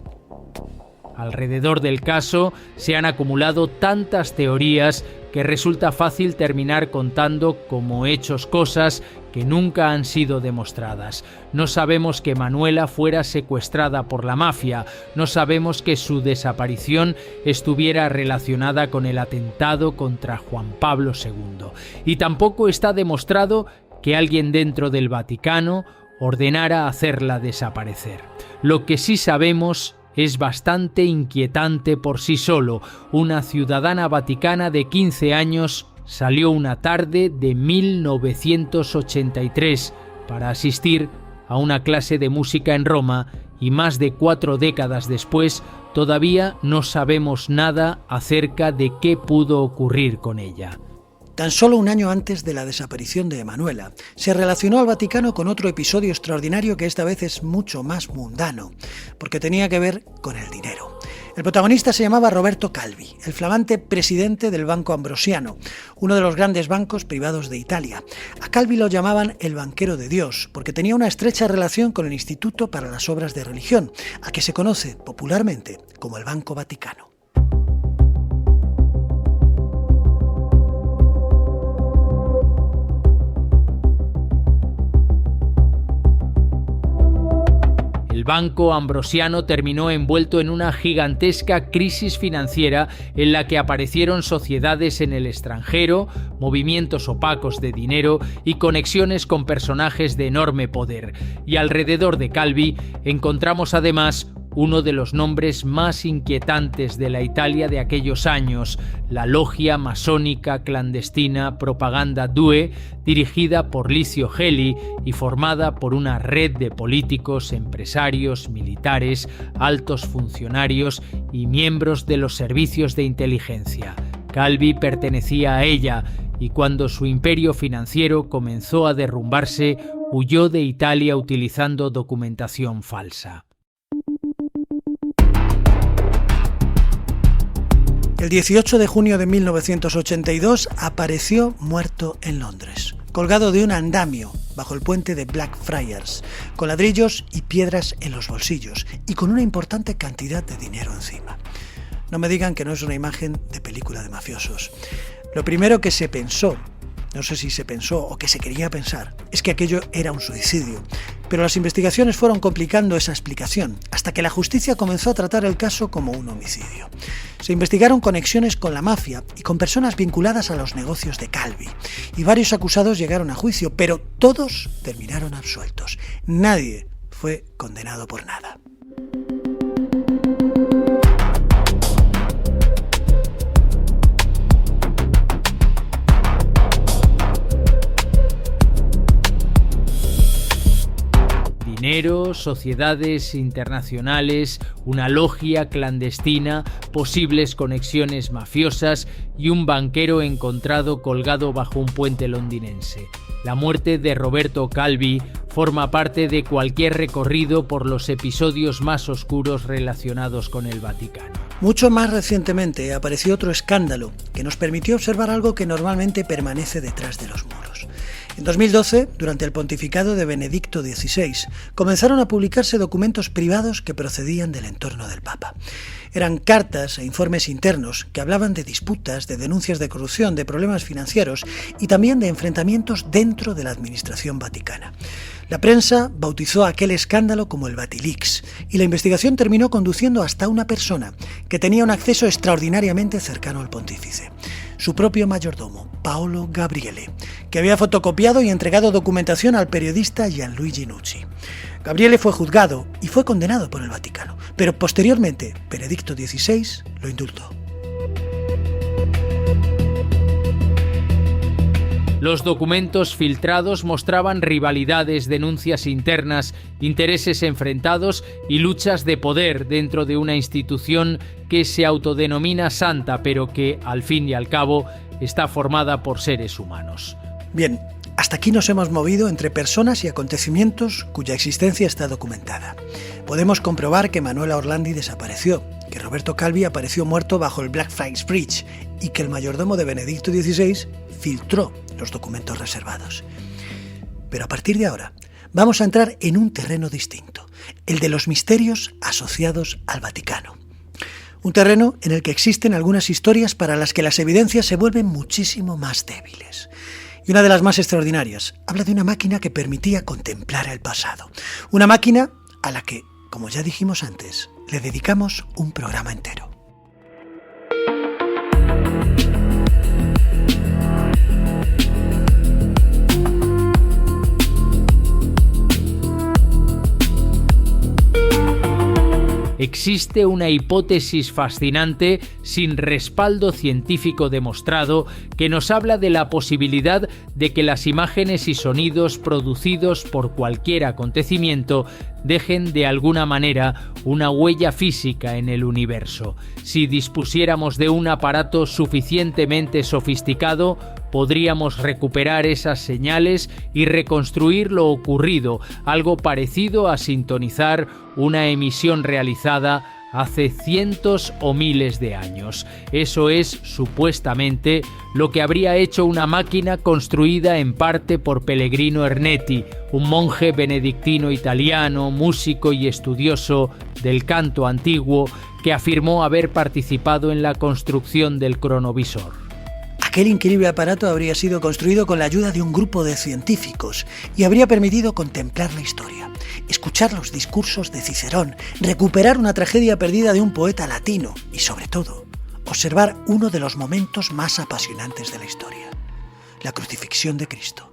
Speaker 3: Alrededor del caso se han acumulado tantas teorías que resulta fácil terminar contando como hechos cosas que nunca han sido demostradas. No sabemos que Emanuela fuera secuestrada por la mafia, no sabemos que su desaparición estuviera relacionada con el atentado contra Juan Pablo II. Y tampoco está demostrado que alguien dentro del Vaticano ordenara hacerla desaparecer. Lo que sí sabemos es bastante inquietante por sí solo. Una ciudadana vaticana de 15 años salió una tarde de 1983 para asistir a una clase de música en Roma y más de 4 décadas después todavía no sabemos nada acerca de qué pudo ocurrir con ella.
Speaker 1: Tan solo un año antes de la desaparición de Emanuela, se relacionó al Vaticano con otro episodio extraordinario que esta vez es mucho más mundano, porque tenía que ver con el dinero. El protagonista se llamaba Roberto Calvi, el flamante presidente del Banco Ambrosiano, uno de los grandes bancos privados de Italia. A Calvi lo llamaban el banquero de Dios, porque tenía una estrecha relación con el Instituto para las Obras de Religión, al que se conoce popularmente como el Banco Vaticano.
Speaker 3: El Banco Ambrosiano terminó envuelto en una gigantesca crisis financiera en la que aparecieron sociedades en el extranjero, movimientos opacos de dinero y conexiones con personajes de enorme poder. Y alrededor de Calvi encontramos además uno de los nombres más inquietantes de la Italia de aquellos años, la logia masónica clandestina Propaganda Due, dirigida por Licio Gelli y formada por una red de políticos, empresarios, militares, altos funcionarios y miembros de los servicios de inteligencia. Calvi pertenecía a ella y cuando su imperio financiero comenzó a derrumbarse, huyó de Italia utilizando documentación falsa.
Speaker 1: El 18 de junio de 1982 apareció muerto en Londres, colgado de un andamio bajo el puente de Blackfriars, con ladrillos y piedras en los bolsillos y con una importante cantidad de dinero encima. No me digan que no es una imagen de película de mafiosos. Lo primero que se pensó, no sé si se pensó o que se quería pensar, es que aquello era un suicidio. Pero las investigaciones fueron complicando esa explicación, hasta que la justicia comenzó a tratar el caso como un homicidio. Se investigaron conexiones con la mafia y con personas vinculadas a los negocios de Calvi, y varios acusados llegaron a juicio, pero todos terminaron absueltos. Nadie fue condenado por nada.
Speaker 3: Dinero, sociedades internacionales, una logia clandestina, posibles conexiones mafiosas y un banquero encontrado colgado bajo un puente londinense. La muerte de Roberto Calvi forma parte de cualquier recorrido por los episodios más oscuros relacionados con el Vaticano.
Speaker 1: Mucho más recientemente apareció otro escándalo que nos permitió observar algo que normalmente permanece detrás de los muros. En 2012, durante el pontificado de Benedicto XVI, comenzaron a publicarse documentos privados que procedían del entorno del Papa. Eran cartas e informes internos que hablaban de disputas, de denuncias de corrupción, de problemas financieros y también de enfrentamientos dentro de la administración vaticana. La prensa bautizó aquel escándalo como el Vatileaks y la investigación terminó conduciendo hasta una persona que tenía un acceso extraordinariamente cercano al pontífice. Su propio mayordomo, Paolo Gabriele, que había fotocopiado y entregado documentación al periodista Gianluigi Nucci. Gabriele fue juzgado y fue condenado por el Vaticano, pero posteriormente Benedicto XVI lo indultó.
Speaker 3: Los documentos filtrados mostraban rivalidades, denuncias internas, intereses enfrentados y luchas de poder dentro de una institución que se autodenomina santa, pero que, al fin y al cabo, está formada por seres humanos.
Speaker 1: Bien, hasta aquí nos hemos movido entre personas y acontecimientos cuya existencia está documentada. Podemos comprobar que Manuela Orlandi desapareció, que Roberto Calvi apareció muerto bajo el Blackfriars Bridge y que el mayordomo de Benedicto XVI filtró los documentos reservados. Pero a partir de ahora vamos a entrar en un terreno distinto, el de los misterios asociados al Vaticano. Un terreno en el que existen algunas historias para las que las evidencias se vuelven muchísimo más débiles. Y una de las más extraordinarias habla de una máquina que permitía contemplar el pasado. Una máquina a la que, como ya dijimos antes, le dedicamos un programa entero.
Speaker 3: Existe una hipótesis fascinante sin respaldo científico demostrado que nos habla de la posibilidad de que las imágenes y sonidos producidos por cualquier acontecimiento dejen de alguna manera una huella física en el universo. Si dispusiéramos de un aparato suficientemente sofisticado, podríamos recuperar esas señales y reconstruir lo ocurrido, algo parecido a sintonizar una emisión realizada hace cientos o miles de años. Eso es, supuestamente, lo que habría hecho una máquina construida en parte por Pellegrino Ernetti, un monje benedictino italiano, músico y estudioso del canto antiguo, que afirmó haber participado en la construcción del cronovisor.
Speaker 1: Aquel increíble aparato habría sido construido con la ayuda de un grupo de científicos y habría permitido contemplar la historia, escuchar los discursos de Cicerón, recuperar una tragedia perdida de un poeta latino y, sobre todo, observar uno de los momentos más apasionantes de la historia, la crucifixión de Cristo.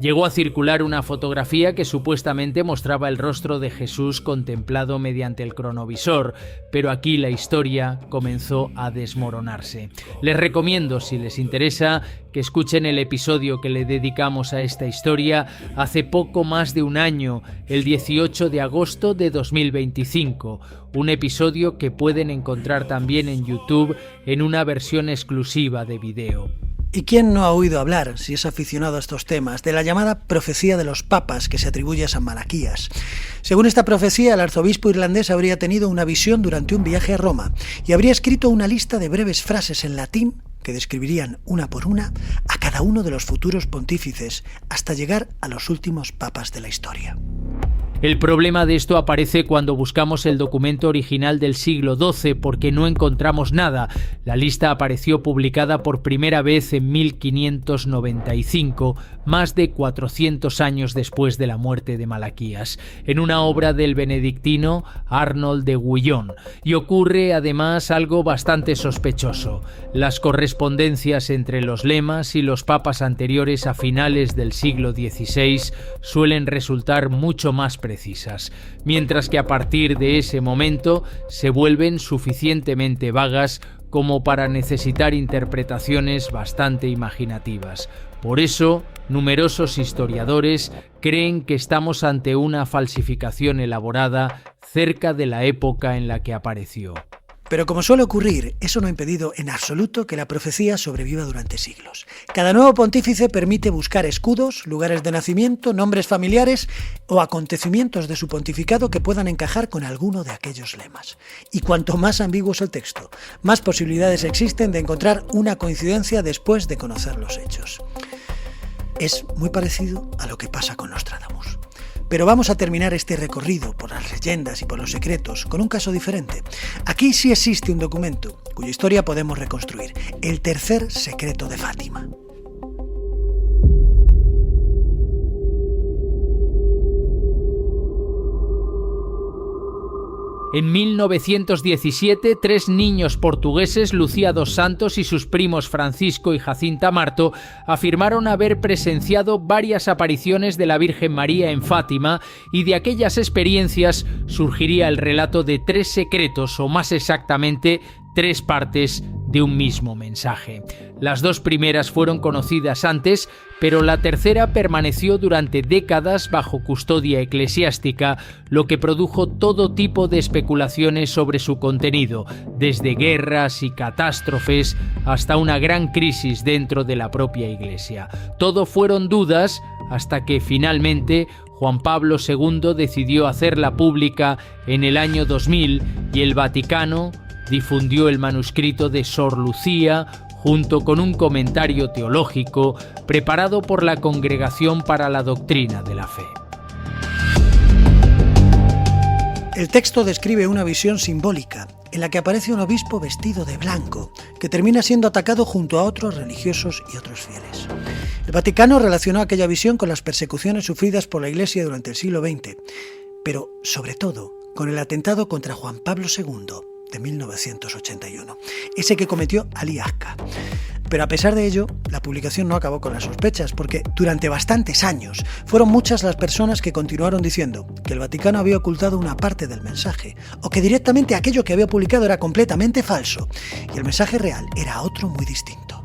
Speaker 3: Llegó a circular una fotografía que supuestamente mostraba el rostro de Jesús contemplado mediante el cronovisor, pero aquí la historia comenzó a desmoronarse. Les recomiendo, si les interesa, que escuchen el episodio que le dedicamos a esta historia hace poco más de un año, el 18 de agosto de 2025, un episodio que pueden encontrar también en YouTube en una versión exclusiva de vídeo.
Speaker 1: ¿Y quién no ha oído hablar, si es aficionado a estos temas, de la llamada profecía de los papas que se atribuye a San Malaquías? Según esta profecía, el arzobispo irlandés habría tenido una visión durante un viaje a Roma y habría escrito una lista de breves frases en latín que describirían una por una a cada uno de los futuros pontífices hasta llegar a los últimos papas de la historia.
Speaker 3: El problema de esto aparece cuando buscamos el documento original del siglo XII porque no encontramos nada. La lista apareció publicada por primera vez en 1595, más de 400 años después de la muerte de Malaquías, en una obra del benedictino Arnold de Guyon. Y ocurre además algo bastante sospechoso. Las correspondencias entre los lemas y los papas anteriores a finales del siglo XVI suelen resultar mucho más precisas, mientras que a partir de ese momento se vuelven suficientemente vagas como para necesitar interpretaciones bastante imaginativas. Por eso, numerosos historiadores creen que estamos ante una falsificación elaborada cerca de la época en la que apareció.
Speaker 1: Pero como suele ocurrir, eso no ha impedido en absoluto que la profecía sobreviva durante siglos. Cada nuevo pontífice permite buscar escudos, lugares de nacimiento, nombres familiares o acontecimientos de su pontificado que puedan encajar con alguno de aquellos lemas. Y cuanto más ambiguo es el texto, más posibilidades existen de encontrar una coincidencia después de conocer los hechos. Es muy parecido a lo que pasa con Nostradamus. Pero vamos a terminar este recorrido por las leyendas y por los secretos con un caso diferente. Aquí sí existe un documento cuya historia podemos reconstruir, el tercer secreto de Fátima.
Speaker 3: En 1917, 3 niños portugueses, Lucía dos Santos y sus primos Francisco y Jacinta Marto, afirmaron haber presenciado varias apariciones de la Virgen María en Fátima, y de aquellas experiencias surgiría el relato de 3 secretos, o más exactamente, 3 partes de un mismo mensaje. Las 2 primeras fueron conocidas antes, pero la tercera permaneció durante décadas bajo custodia eclesiástica, lo que produjo todo tipo de especulaciones sobre su contenido, desde guerras y catástrofes hasta una gran crisis dentro de la propia Iglesia. Todo fueron dudas hasta que finalmente Juan Pablo II decidió hacerla pública en el año 2000 y el Vaticano difundió el manuscrito de Sor Lucía junto con un comentario teológico preparado por la Congregación para la Doctrina de la Fe.
Speaker 1: El texto describe una visión simbólica en la que aparece un obispo vestido de blanco que termina siendo atacado junto a otros religiosos y otros fieles. El Vaticano relacionó aquella visión con las persecuciones sufridas por la Iglesia durante el siglo XX, pero sobre todo con el atentado contra Juan Pablo II de 1981, ese que cometió Ali Akka. Pero a pesar de ello, la publicación no acabó con las sospechas, porque durante bastantes años fueron muchas las personas que continuaron diciendo que el Vaticano había ocultado una parte del mensaje, o que directamente aquello que había publicado era completamente falso, y el mensaje real era otro muy distinto.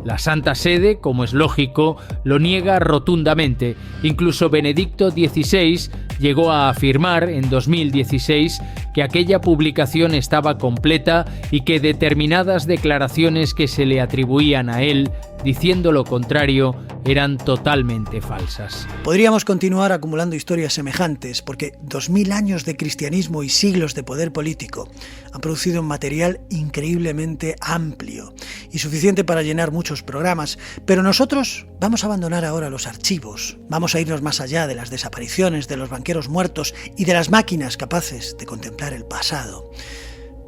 Speaker 3: La Santa Sede, como es lógico, lo niega rotundamente. Incluso Benedicto XVI llegó a afirmar en 2016 que aquella publicación estaba completa y que determinadas declaraciones que se le atribuían a él, diciendo lo contrario, eran totalmente falsas.
Speaker 1: Podríamos continuar acumulando historias semejantes, porque 2000 años de cristianismo y siglos de poder político han producido un material increíblemente amplio y suficiente para llenar muchos programas, pero nosotros vamos a abandonar ahora los archivos, vamos a irnos más allá de las desapariciones, de los banqueros muertos y de las máquinas capaces de contemplar el pasado,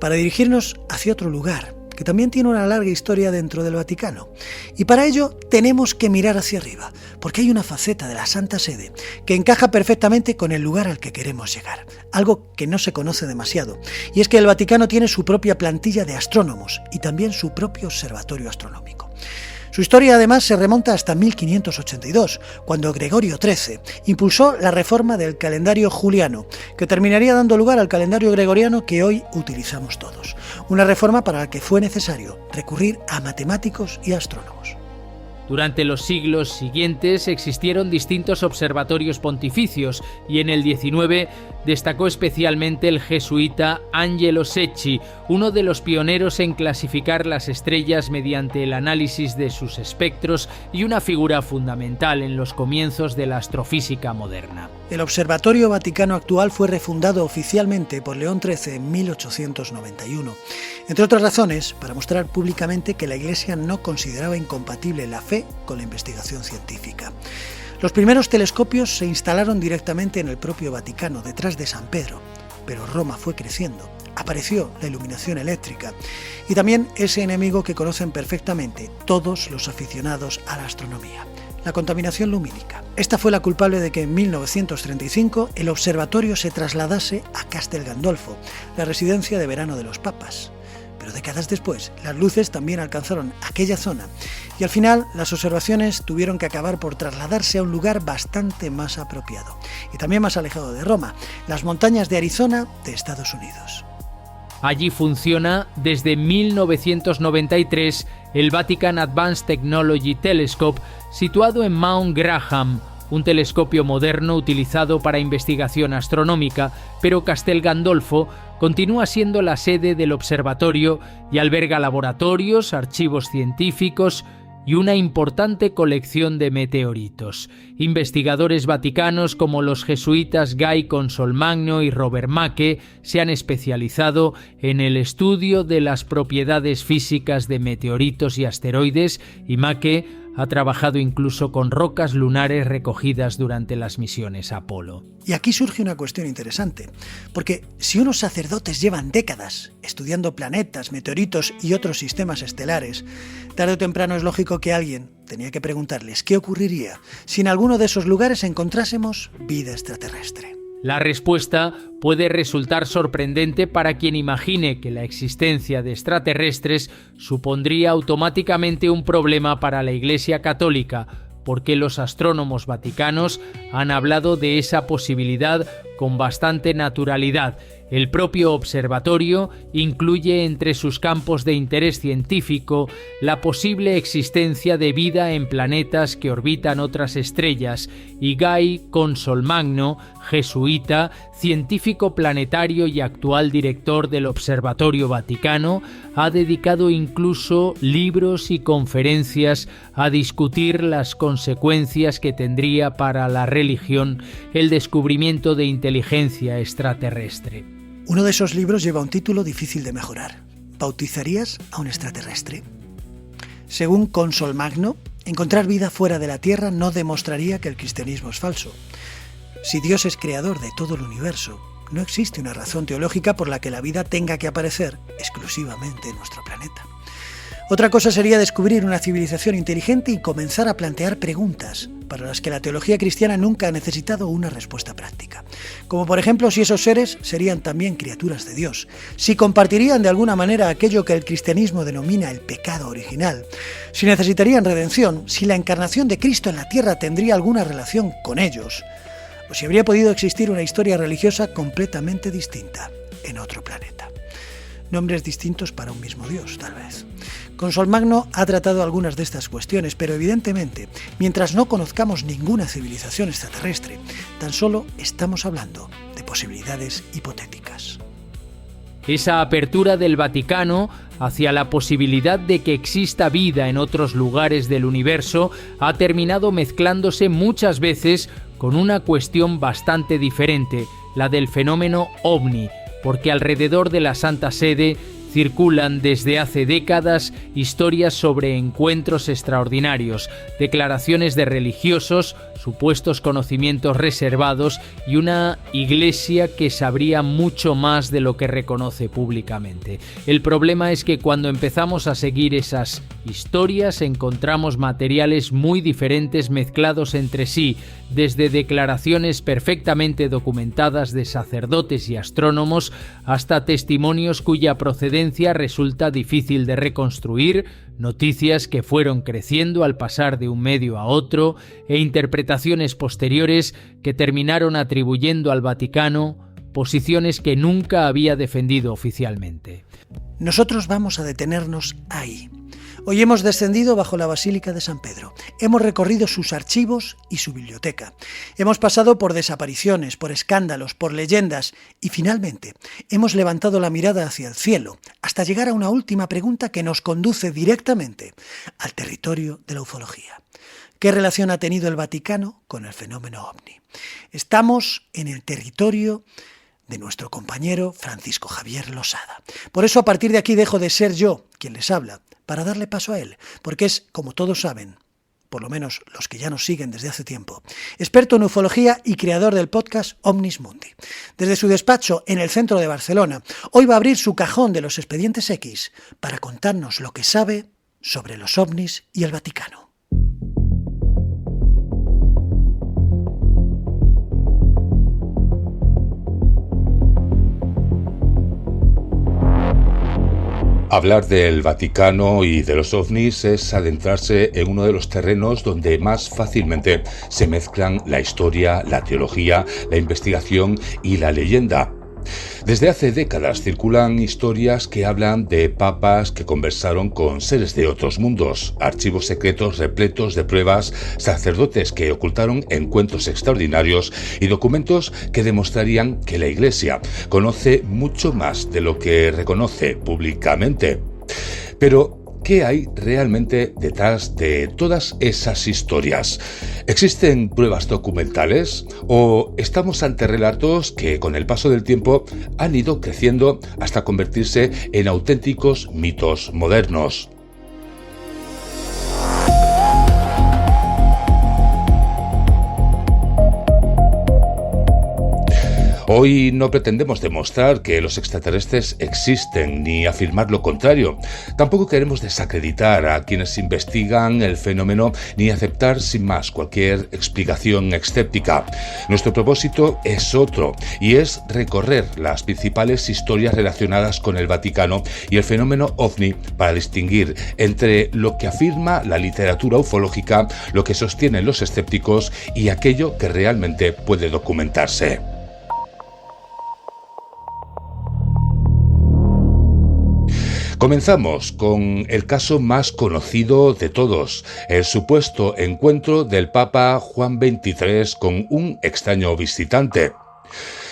Speaker 1: para dirigirnos hacia otro lugar, que también tiene una larga historia dentro del Vaticano. Y para ello tenemos que mirar hacia arriba, porque hay una faceta de la Santa Sede que encaja perfectamente con el lugar al que queremos llegar, algo que no se conoce demasiado, y es que el Vaticano tiene su propia plantilla de astrónomos y también su propio observatorio astronómico. Su historia además se remonta hasta 1582, cuando Gregorio XIII impulsó la reforma del calendario juliano, que terminaría dando lugar al calendario gregoriano que hoy utilizamos todos. Una reforma para la que fue necesario recurrir a matemáticos y astrónomos.
Speaker 3: Durante los siglos siguientes existieron distintos observatorios pontificios y en el XIX destacó especialmente el jesuita Angelo Secchi, uno de los pioneros en clasificar las estrellas mediante el análisis de sus espectros y una figura fundamental en los comienzos de la astrofísica moderna.
Speaker 1: El Observatorio Vaticano actual fue refundado oficialmente por León XIII en 1891, entre otras razones para mostrar públicamente que la Iglesia no consideraba incompatible la fe con la investigación científica. Los primeros telescopios se instalaron directamente en el propio Vaticano, detrás de San Pedro, pero Roma fue creciendo, apareció la iluminación eléctrica y también ese enemigo que conocen perfectamente todos los aficionados a la astronomía: la contaminación lumínica. Esta fue la culpable de que en 1935 el observatorio se trasladase a Castel Gandolfo, la residencia de verano de los papas. Pero décadas después, las luces también alcanzaron aquella zona y al final las observaciones tuvieron que acabar por trasladarse a un lugar bastante más apropiado y también más alejado de Roma, las montañas de Arizona de Estados Unidos.
Speaker 3: Allí funciona desde 1993 el Vatican Advanced Technology Telescope, situado en Mount Graham, un telescopio moderno utilizado para investigación astronómica, pero Castel Gandolfo continúa siendo la sede del observatorio y alberga laboratorios, archivos científicos y una importante colección de meteoritos. Investigadores vaticanos como los jesuitas Guy Consolmagno y Robert Macke se han especializado en el estudio de las propiedades físicas de meteoritos y asteroides, y Macke ha trabajado incluso con rocas lunares recogidas durante las misiones Apolo.
Speaker 1: Y aquí surge una cuestión interesante, porque si unos sacerdotes llevan décadas estudiando planetas, meteoritos y otros sistemas estelares, tarde o temprano es lógico que alguien tenía que preguntarles qué ocurriría si en alguno de esos lugares encontrásemos vida extraterrestre.
Speaker 3: La respuesta puede resultar sorprendente para quien imagine que la existencia de extraterrestres supondría automáticamente un problema para la Iglesia Católica, porque los astrónomos vaticanos han hablado de esa posibilidad con bastante naturalidad. El propio observatorio incluye entre sus campos de interés científico la posible existencia de vida en planetas que orbitan otras estrellas, y Guy Consolmagno, jesuita, científico planetario y actual director del Observatorio Vaticano, ha dedicado incluso libros y conferencias a discutir las consecuencias que tendría para la religión el descubrimiento de inteligencia extraterrestre.
Speaker 1: Uno de esos libros lleva un título difícil de mejorar. ¿Bautizarías a un extraterrestre? Según Consolmagno, encontrar vida fuera de la Tierra no demostraría que el cristianismo es falso. Si Dios es creador de todo el universo, no existe una razón teológica por la que la vida tenga que aparecer exclusivamente en nuestro planeta. Otra cosa sería descubrir una civilización inteligente y comenzar a plantear preguntas para las que la teología cristiana nunca ha necesitado una respuesta práctica. Como por ejemplo si esos seres serían también criaturas de Dios, si compartirían de alguna manera aquello que el cristianismo denomina el pecado original, si necesitarían redención, si la encarnación de Cristo en la tierra tendría alguna relación con ellos, o si habría podido existir una historia religiosa completamente distinta en otro planeta. Nombres distintos para un mismo Dios, tal vez. Consolmagno ha tratado algunas de estas cuestiones, pero evidentemente, mientras no conozcamos ninguna civilización extraterrestre, tan solo estamos hablando de posibilidades hipotéticas.
Speaker 3: Esa apertura del Vaticano hacia la posibilidad de que exista vida en otros lugares del universo ha terminado mezclándose muchas veces con una cuestión bastante diferente, la del fenómeno ovni, porque alrededor de la Santa Sede circulan desde hace décadas historias sobre encuentros extraordinarios, declaraciones de religiosos, supuestos conocimientos reservados y una iglesia que sabría mucho más de lo que reconoce públicamente. El problema es que cuando empezamos a seguir esas historias encontramos materiales muy diferentes mezclados entre sí, desde declaraciones perfectamente documentadas de sacerdotes y astrónomos hasta testimonios cuya procedencia resulta difícil de reconstruir, noticias que fueron creciendo al pasar de un medio a otro e interpretaciones posteriores que terminaron atribuyendo al Vaticano posiciones que nunca había defendido oficialmente.
Speaker 1: Nosotros vamos a detenernos ahí. Hoy hemos descendido bajo la Basílica de San Pedro. Hemos recorrido sus archivos y su biblioteca. Hemos pasado por desapariciones, por escándalos, por leyendas y finalmente hemos levantado la mirada hacia el cielo hasta llegar a una última pregunta que nos conduce directamente al territorio de la ufología. ¿Qué relación ha tenido el Vaticano con el fenómeno ovni? Estamos en el territorio de nuestro compañero Francisco Javier Losada. Por eso a partir de aquí dejo de ser yo quien les habla, para darle paso a él, porque es, como todos saben, por lo menos los que ya nos siguen desde hace tiempo, experto en ufología y creador del podcast Omnis Mundi. Desde su despacho en el centro de Barcelona, hoy va a abrir su cajón de los expedientes X para contarnos lo que sabe sobre los ovnis y el Vaticano.
Speaker 4: Hablar del Vaticano y de los ovnis es adentrarse en uno de los terrenos donde más fácilmente se mezclan la historia, la teología, la investigación y la leyenda. Desde hace décadas circulan historias que hablan de papas que conversaron con seres de otros mundos, archivos secretos repletos de pruebas, sacerdotes que ocultaron encuentros extraordinarios y documentos que demostrarían que la Iglesia conoce mucho más de lo que reconoce públicamente. Pero ¿qué hay realmente detrás de todas esas historias? ¿Existen pruebas documentales? ¿O estamos ante relatos que con el paso del tiempo han ido creciendo hasta convertirse en auténticos mitos modernos? Hoy no pretendemos demostrar que los extraterrestres existen ni afirmar lo contrario. Tampoco queremos desacreditar a quienes investigan el fenómeno ni aceptar sin más cualquier explicación escéptica. Nuestro propósito es otro y es recorrer las principales historias relacionadas con el Vaticano y el fenómeno OVNI para distinguir entre lo que afirma la literatura ufológica, lo que sostienen los escépticos y aquello que realmente puede documentarse. Comenzamos con el caso más conocido de todos, el supuesto encuentro del Papa Juan XXIII con un extraño visitante.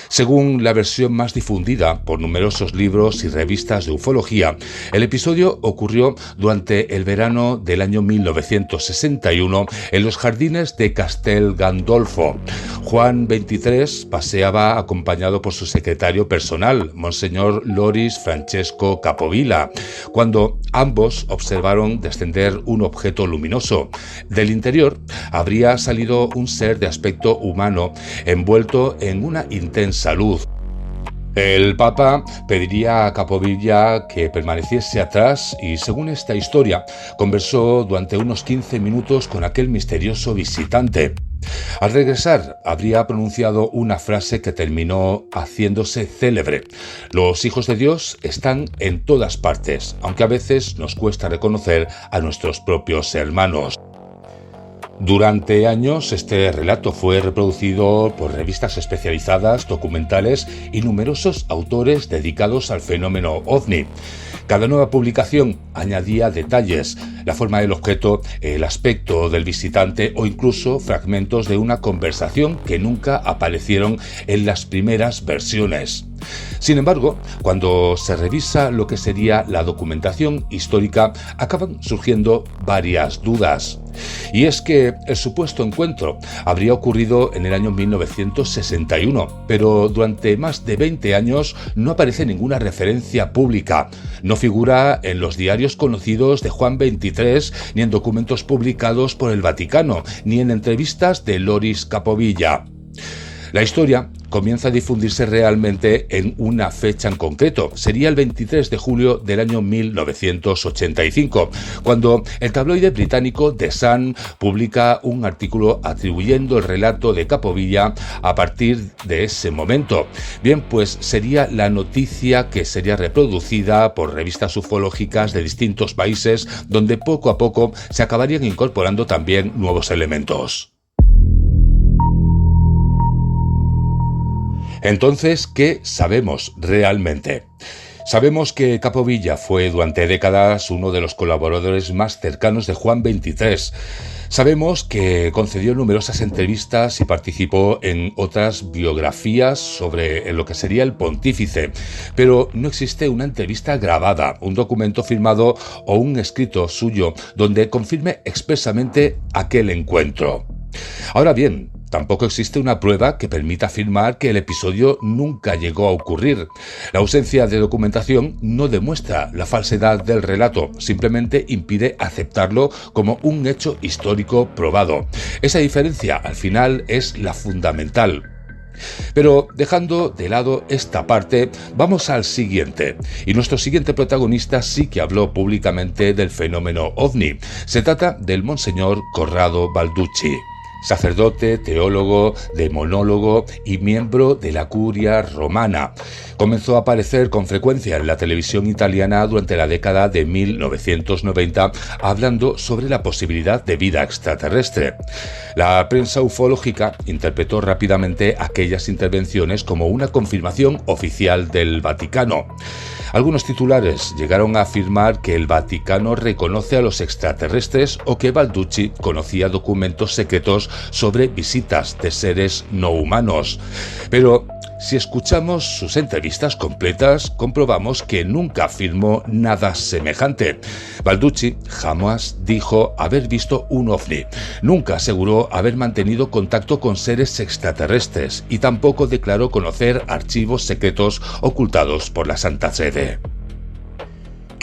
Speaker 4: Según la versión más difundida por numerosos libros y revistas de ufología, el episodio ocurrió durante el verano del año 1961 en los jardines de Castel Gandolfo. Juan XXIII paseaba acompañado por su secretario personal, Monseñor Loris Francesco Capovilla, cuando ambos observaron descender un objeto luminoso. Del interior habría salido un ser de aspecto humano envuelto en una intensa luz. El Papa pediría a Capovilla que permaneciese atrás y, según esta historia, conversó durante unos 15 minutos con aquel misterioso visitante. Al regresar, habría pronunciado una frase que terminó haciéndose célebre: los hijos de Dios están en todas partes, aunque a veces nos cuesta reconocer a nuestros propios hermanos. Durante años este relato fue reproducido por revistas especializadas, documentales y numerosos autores dedicados al fenómeno OVNI. Cada nueva publicación añadía detalles, la forma del objeto, el aspecto del visitante o incluso fragmentos de una conversación que nunca aparecieron en las primeras versiones. Sin embargo, cuando se revisa lo que sería la documentación histórica, acaban surgiendo varias dudas. Y es que el supuesto encuentro habría ocurrido en el año 1961, pero durante más de 20 años no aparece ninguna referencia pública. No figura en los diarios conocidos de Juan XXIII, ni en documentos publicados por el Vaticano, ni en entrevistas de Loris Capovilla. La historia comienza a difundirse realmente en una fecha en concreto. Sería el 23 de julio del año 1985, cuando el tabloide británico The Sun publica un artículo atribuyendo el relato de Capovilla a partir de ese momento. Bien, pues sería la noticia que sería reproducida por revistas ufológicas de distintos países, donde poco a poco se acabarían incorporando también nuevos elementos. Entonces, ¿qué sabemos realmente? Sabemos que Capovilla fue durante décadas uno de los colaboradores más cercanos de Juan XXIII. Sabemos que concedió numerosas entrevistas y participó en otras biografías sobre lo que sería el pontífice, pero no existe una entrevista grabada, un documento firmado o un escrito suyo donde confirme expresamente aquel encuentro. Ahora bien, tampoco existe una prueba que permita afirmar que el episodio nunca llegó a ocurrir. La ausencia de documentación no demuestra la falsedad del relato, simplemente impide aceptarlo como un hecho histórico probado. Esa diferencia, al final, es la fundamental. Pero dejando de lado esta parte, vamos al siguiente. Y nuestro siguiente protagonista sí que habló públicamente del fenómeno OVNI. Se trata del Monseñor Corrado Balducci. Sacerdote, teólogo, demonólogo y miembro de la Curia Romana. Comenzó a aparecer con frecuencia en la televisión italiana durante la década de 1990, hablando sobre la posibilidad de vida extraterrestre. La prensa ufológica interpretó rápidamente aquellas intervenciones como una confirmación oficial del Vaticano. Algunos titulares llegaron a afirmar que el Vaticano reconoce a los extraterrestres o que Balducci conocía documentos secretos sobre visitas de seres no humanos. Pero si escuchamos sus entrevistas completas, comprobamos que nunca afirmó nada semejante. Balducci jamás dijo haber visto un ovni, nunca aseguró haber mantenido contacto con seres extraterrestres y tampoco declaró conocer archivos secretos ocultados por la Santa Sede.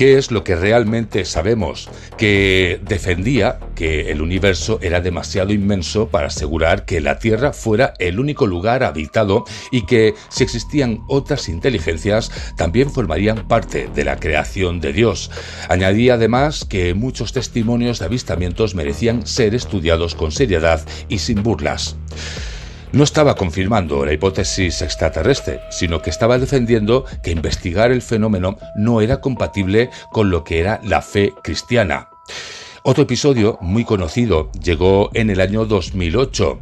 Speaker 4: ¿Qué es lo que realmente sabemos? Que defendía que el universo era demasiado inmenso para asegurar que la Tierra fuera el único lugar habitado y que si existían otras inteligencias también formarían parte de la creación de Dios. Añadía además que muchos testimonios de avistamientos merecían ser estudiados con seriedad y sin burlas. No estaba confirmando la hipótesis extraterrestre, sino que estaba defendiendo que investigar el fenómeno no era compatible con lo que era la fe cristiana. Otro episodio muy conocido llegó en el año 2008.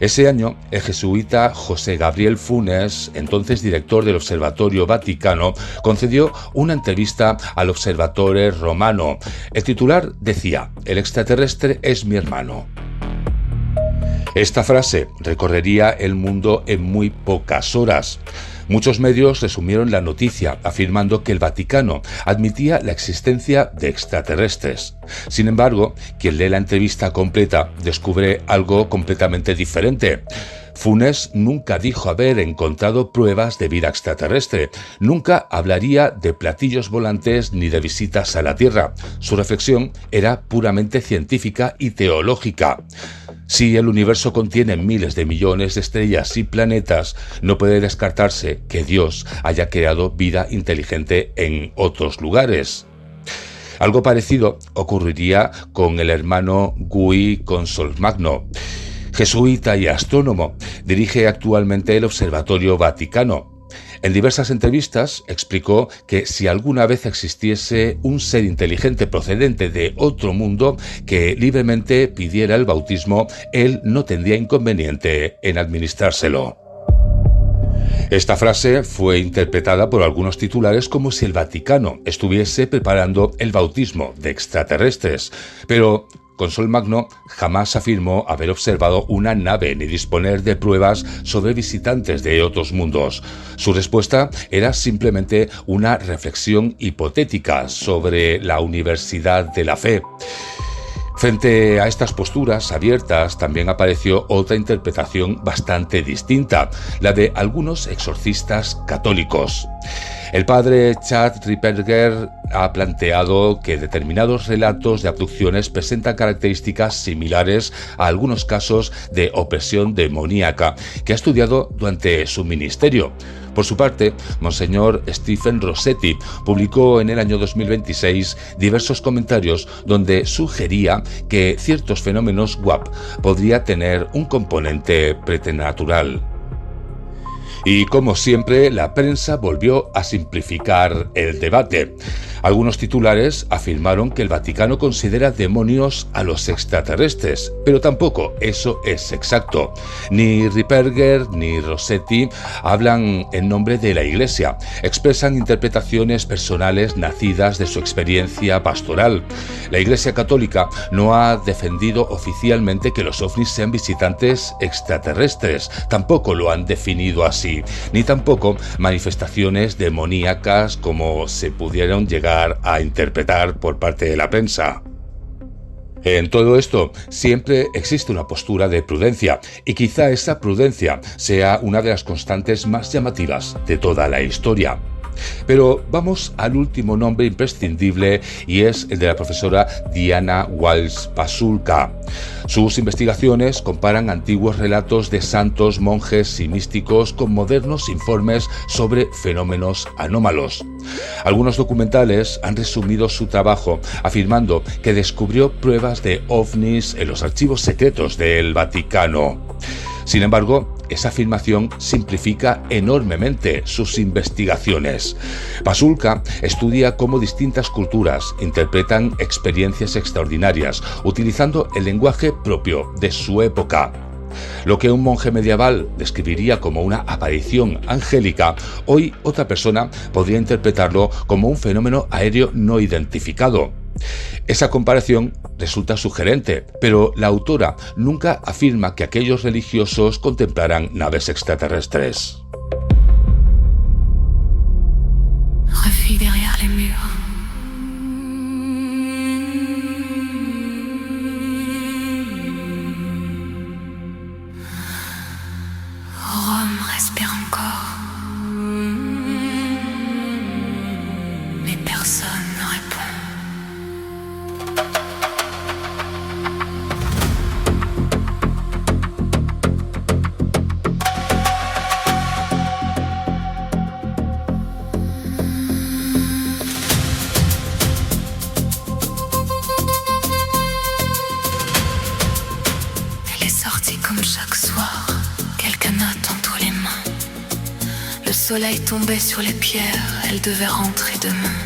Speaker 4: Ese año, el jesuita José Gabriel Funes, entonces director del Observatorio Vaticano, concedió una entrevista al Observatore Romano. El titular decía: "El extraterrestre es mi hermano". Esta frase recorrería el mundo en muy pocas horas. Muchos medios resumieron la noticia afirmando que el Vaticano admitía la existencia de extraterrestres. Sin embargo, quien lee la entrevista completa descubre algo completamente diferente. Funes nunca dijo haber encontrado pruebas de vida extraterrestre, nunca hablaría de platillos volantes ni de visitas a la Tierra. Su reflexión era puramente científica y teológica. Si el universo contiene miles de millones de estrellas y planetas, no puede descartarse que Dios haya creado vida inteligente en otros lugares. Algo parecido ocurriría con el hermano Guy Consolmagno. Jesuita y astrónomo, dirige actualmente el Observatorio Vaticano. En diversas entrevistas explicó que si alguna vez existiese un ser inteligente procedente de otro mundo que libremente pidiera el bautismo, él no tendría inconveniente en administrárselo. Esta frase fue interpretada por algunos titulares como si el Vaticano estuviese preparando el bautismo de extraterrestres, pero Consolmagno jamás afirmó haber observado una nave ni disponer de pruebas sobre visitantes de otros mundos. Su respuesta era simplemente una reflexión hipotética sobre la universidad de la fe. Frente a estas posturas abiertas también apareció otra interpretación bastante distinta, la de algunos exorcistas católicos. El padre Chad Ripperger ha planteado que determinados relatos de abducciones presentan características similares a algunos casos de opresión demoníaca que ha estudiado durante su ministerio. Por su parte, Monseñor Stephen Rossetti publicó en el año 2026 diversos comentarios donde sugería que ciertos fenómenos WAP podría tener un componente preternatural. Y como siempre, la prensa volvió a simplificar el debate. Algunos titulares afirmaron que el Vaticano considera demonios a los extraterrestres, pero tampoco eso es exacto. Ni Ripperger ni Rossetti hablan en nombre de la Iglesia, expresan interpretaciones personales nacidas de su experiencia pastoral. La Iglesia Católica no ha defendido oficialmente que los ovnis sean visitantes extraterrestres, tampoco lo han definido así, ni tampoco manifestaciones demoníacas como se pudieron llegar a interpretar por parte de la prensa. En todo esto siempre existe una postura de prudencia, y quizá esa prudencia sea una de las constantes más llamativas de toda la historia. Pero vamos al último nombre imprescindible, y es el de la profesora Diana Walsh Pasulka. Sus investigaciones comparan antiguos relatos de santos, monjes y místicos con modernos informes sobre fenómenos anómalos. Algunos documentales han resumido su trabajo afirmando que descubrió pruebas de ovnis en los archivos secretos del Vaticano. Sin embargo, esa afirmación simplifica enormemente sus investigaciones. Pasulka estudia cómo distintas culturas interpretan experiencias extraordinarias, utilizando el lenguaje propio de su época. Lo que un monje medieval describiría como una aparición angélica, hoy otra persona podría interpretarlo como un fenómeno aéreo no identificado. Esa comparación resulta sugerente, pero la autora nunca afirma que aquellos religiosos contemplaran naves extraterrestres.
Speaker 5: Refuge derrière les murs. Rome respire encore. Mais personne ne répond. soleil tombait sur les pierres, elle devait rentrer demain.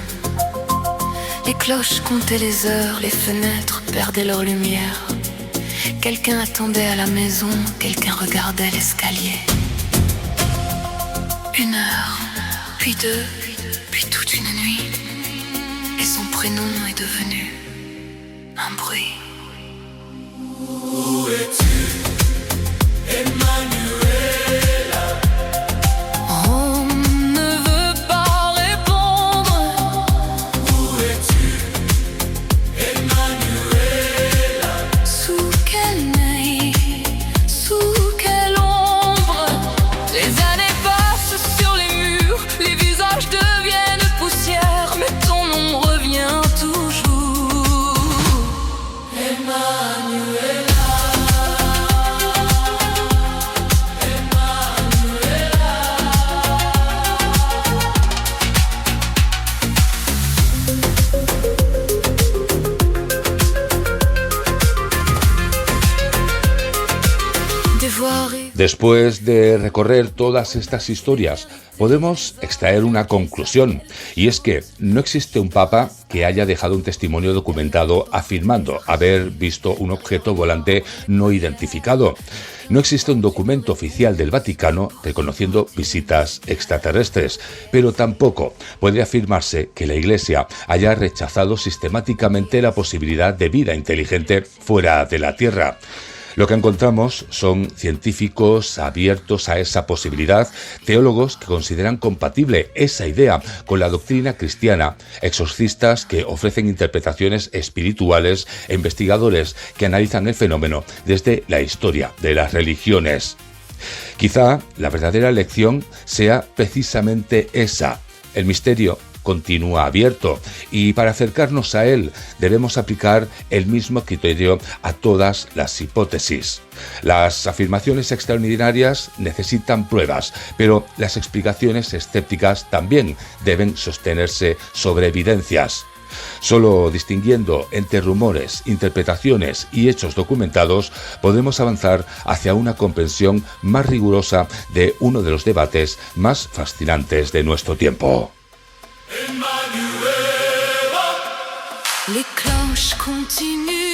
Speaker 5: Les cloches comptaient les heures, les fenêtres perdaient leur lumière. Quelqu'un attendait à la maison, quelqu'un regardait l'escalier. 1 heure, puis 2, puis toute une nuit. Et son prénom est devenu un bruit.
Speaker 2: Où es-tu, Emmanuela?
Speaker 5: On ne veut pas répondre.
Speaker 2: Où es-tu, Emmanuela?
Speaker 5: Sous quel nez, sous quelle ombre? Les années passent sur les murs, les visages deviennent poussière, mais ton nom revient toujours.
Speaker 2: Emmanuela.
Speaker 4: Después de recorrer todas estas historias, podemos extraer una conclusión, y es que no existe un papa que haya dejado un testimonio documentado afirmando haber visto un objeto volante no identificado. No existe un documento oficial del Vaticano reconociendo visitas extraterrestres, pero tampoco puede afirmarse que la Iglesia haya rechazado sistemáticamente la posibilidad de vida inteligente fuera de la Tierra. Lo que encontramos son científicos abiertos a esa posibilidad, teólogos que consideran compatible esa idea con la doctrina cristiana, exorcistas que ofrecen interpretaciones espirituales e investigadores que analizan el fenómeno desde la historia de las religiones. Quizá la verdadera lección sea precisamente esa: el misterio continúa abierto, y para acercarnos a él debemos aplicar el mismo criterio a todas las hipótesis. Las afirmaciones extraordinarias necesitan pruebas, pero las explicaciones escépticas también deben sostenerse sobre evidencias. Solo distinguiendo entre rumores, interpretaciones y hechos documentados podemos avanzar hacia una comprensión más rigurosa de uno de los debates más fascinantes de nuestro tiempo.
Speaker 5: Les cloches continuent.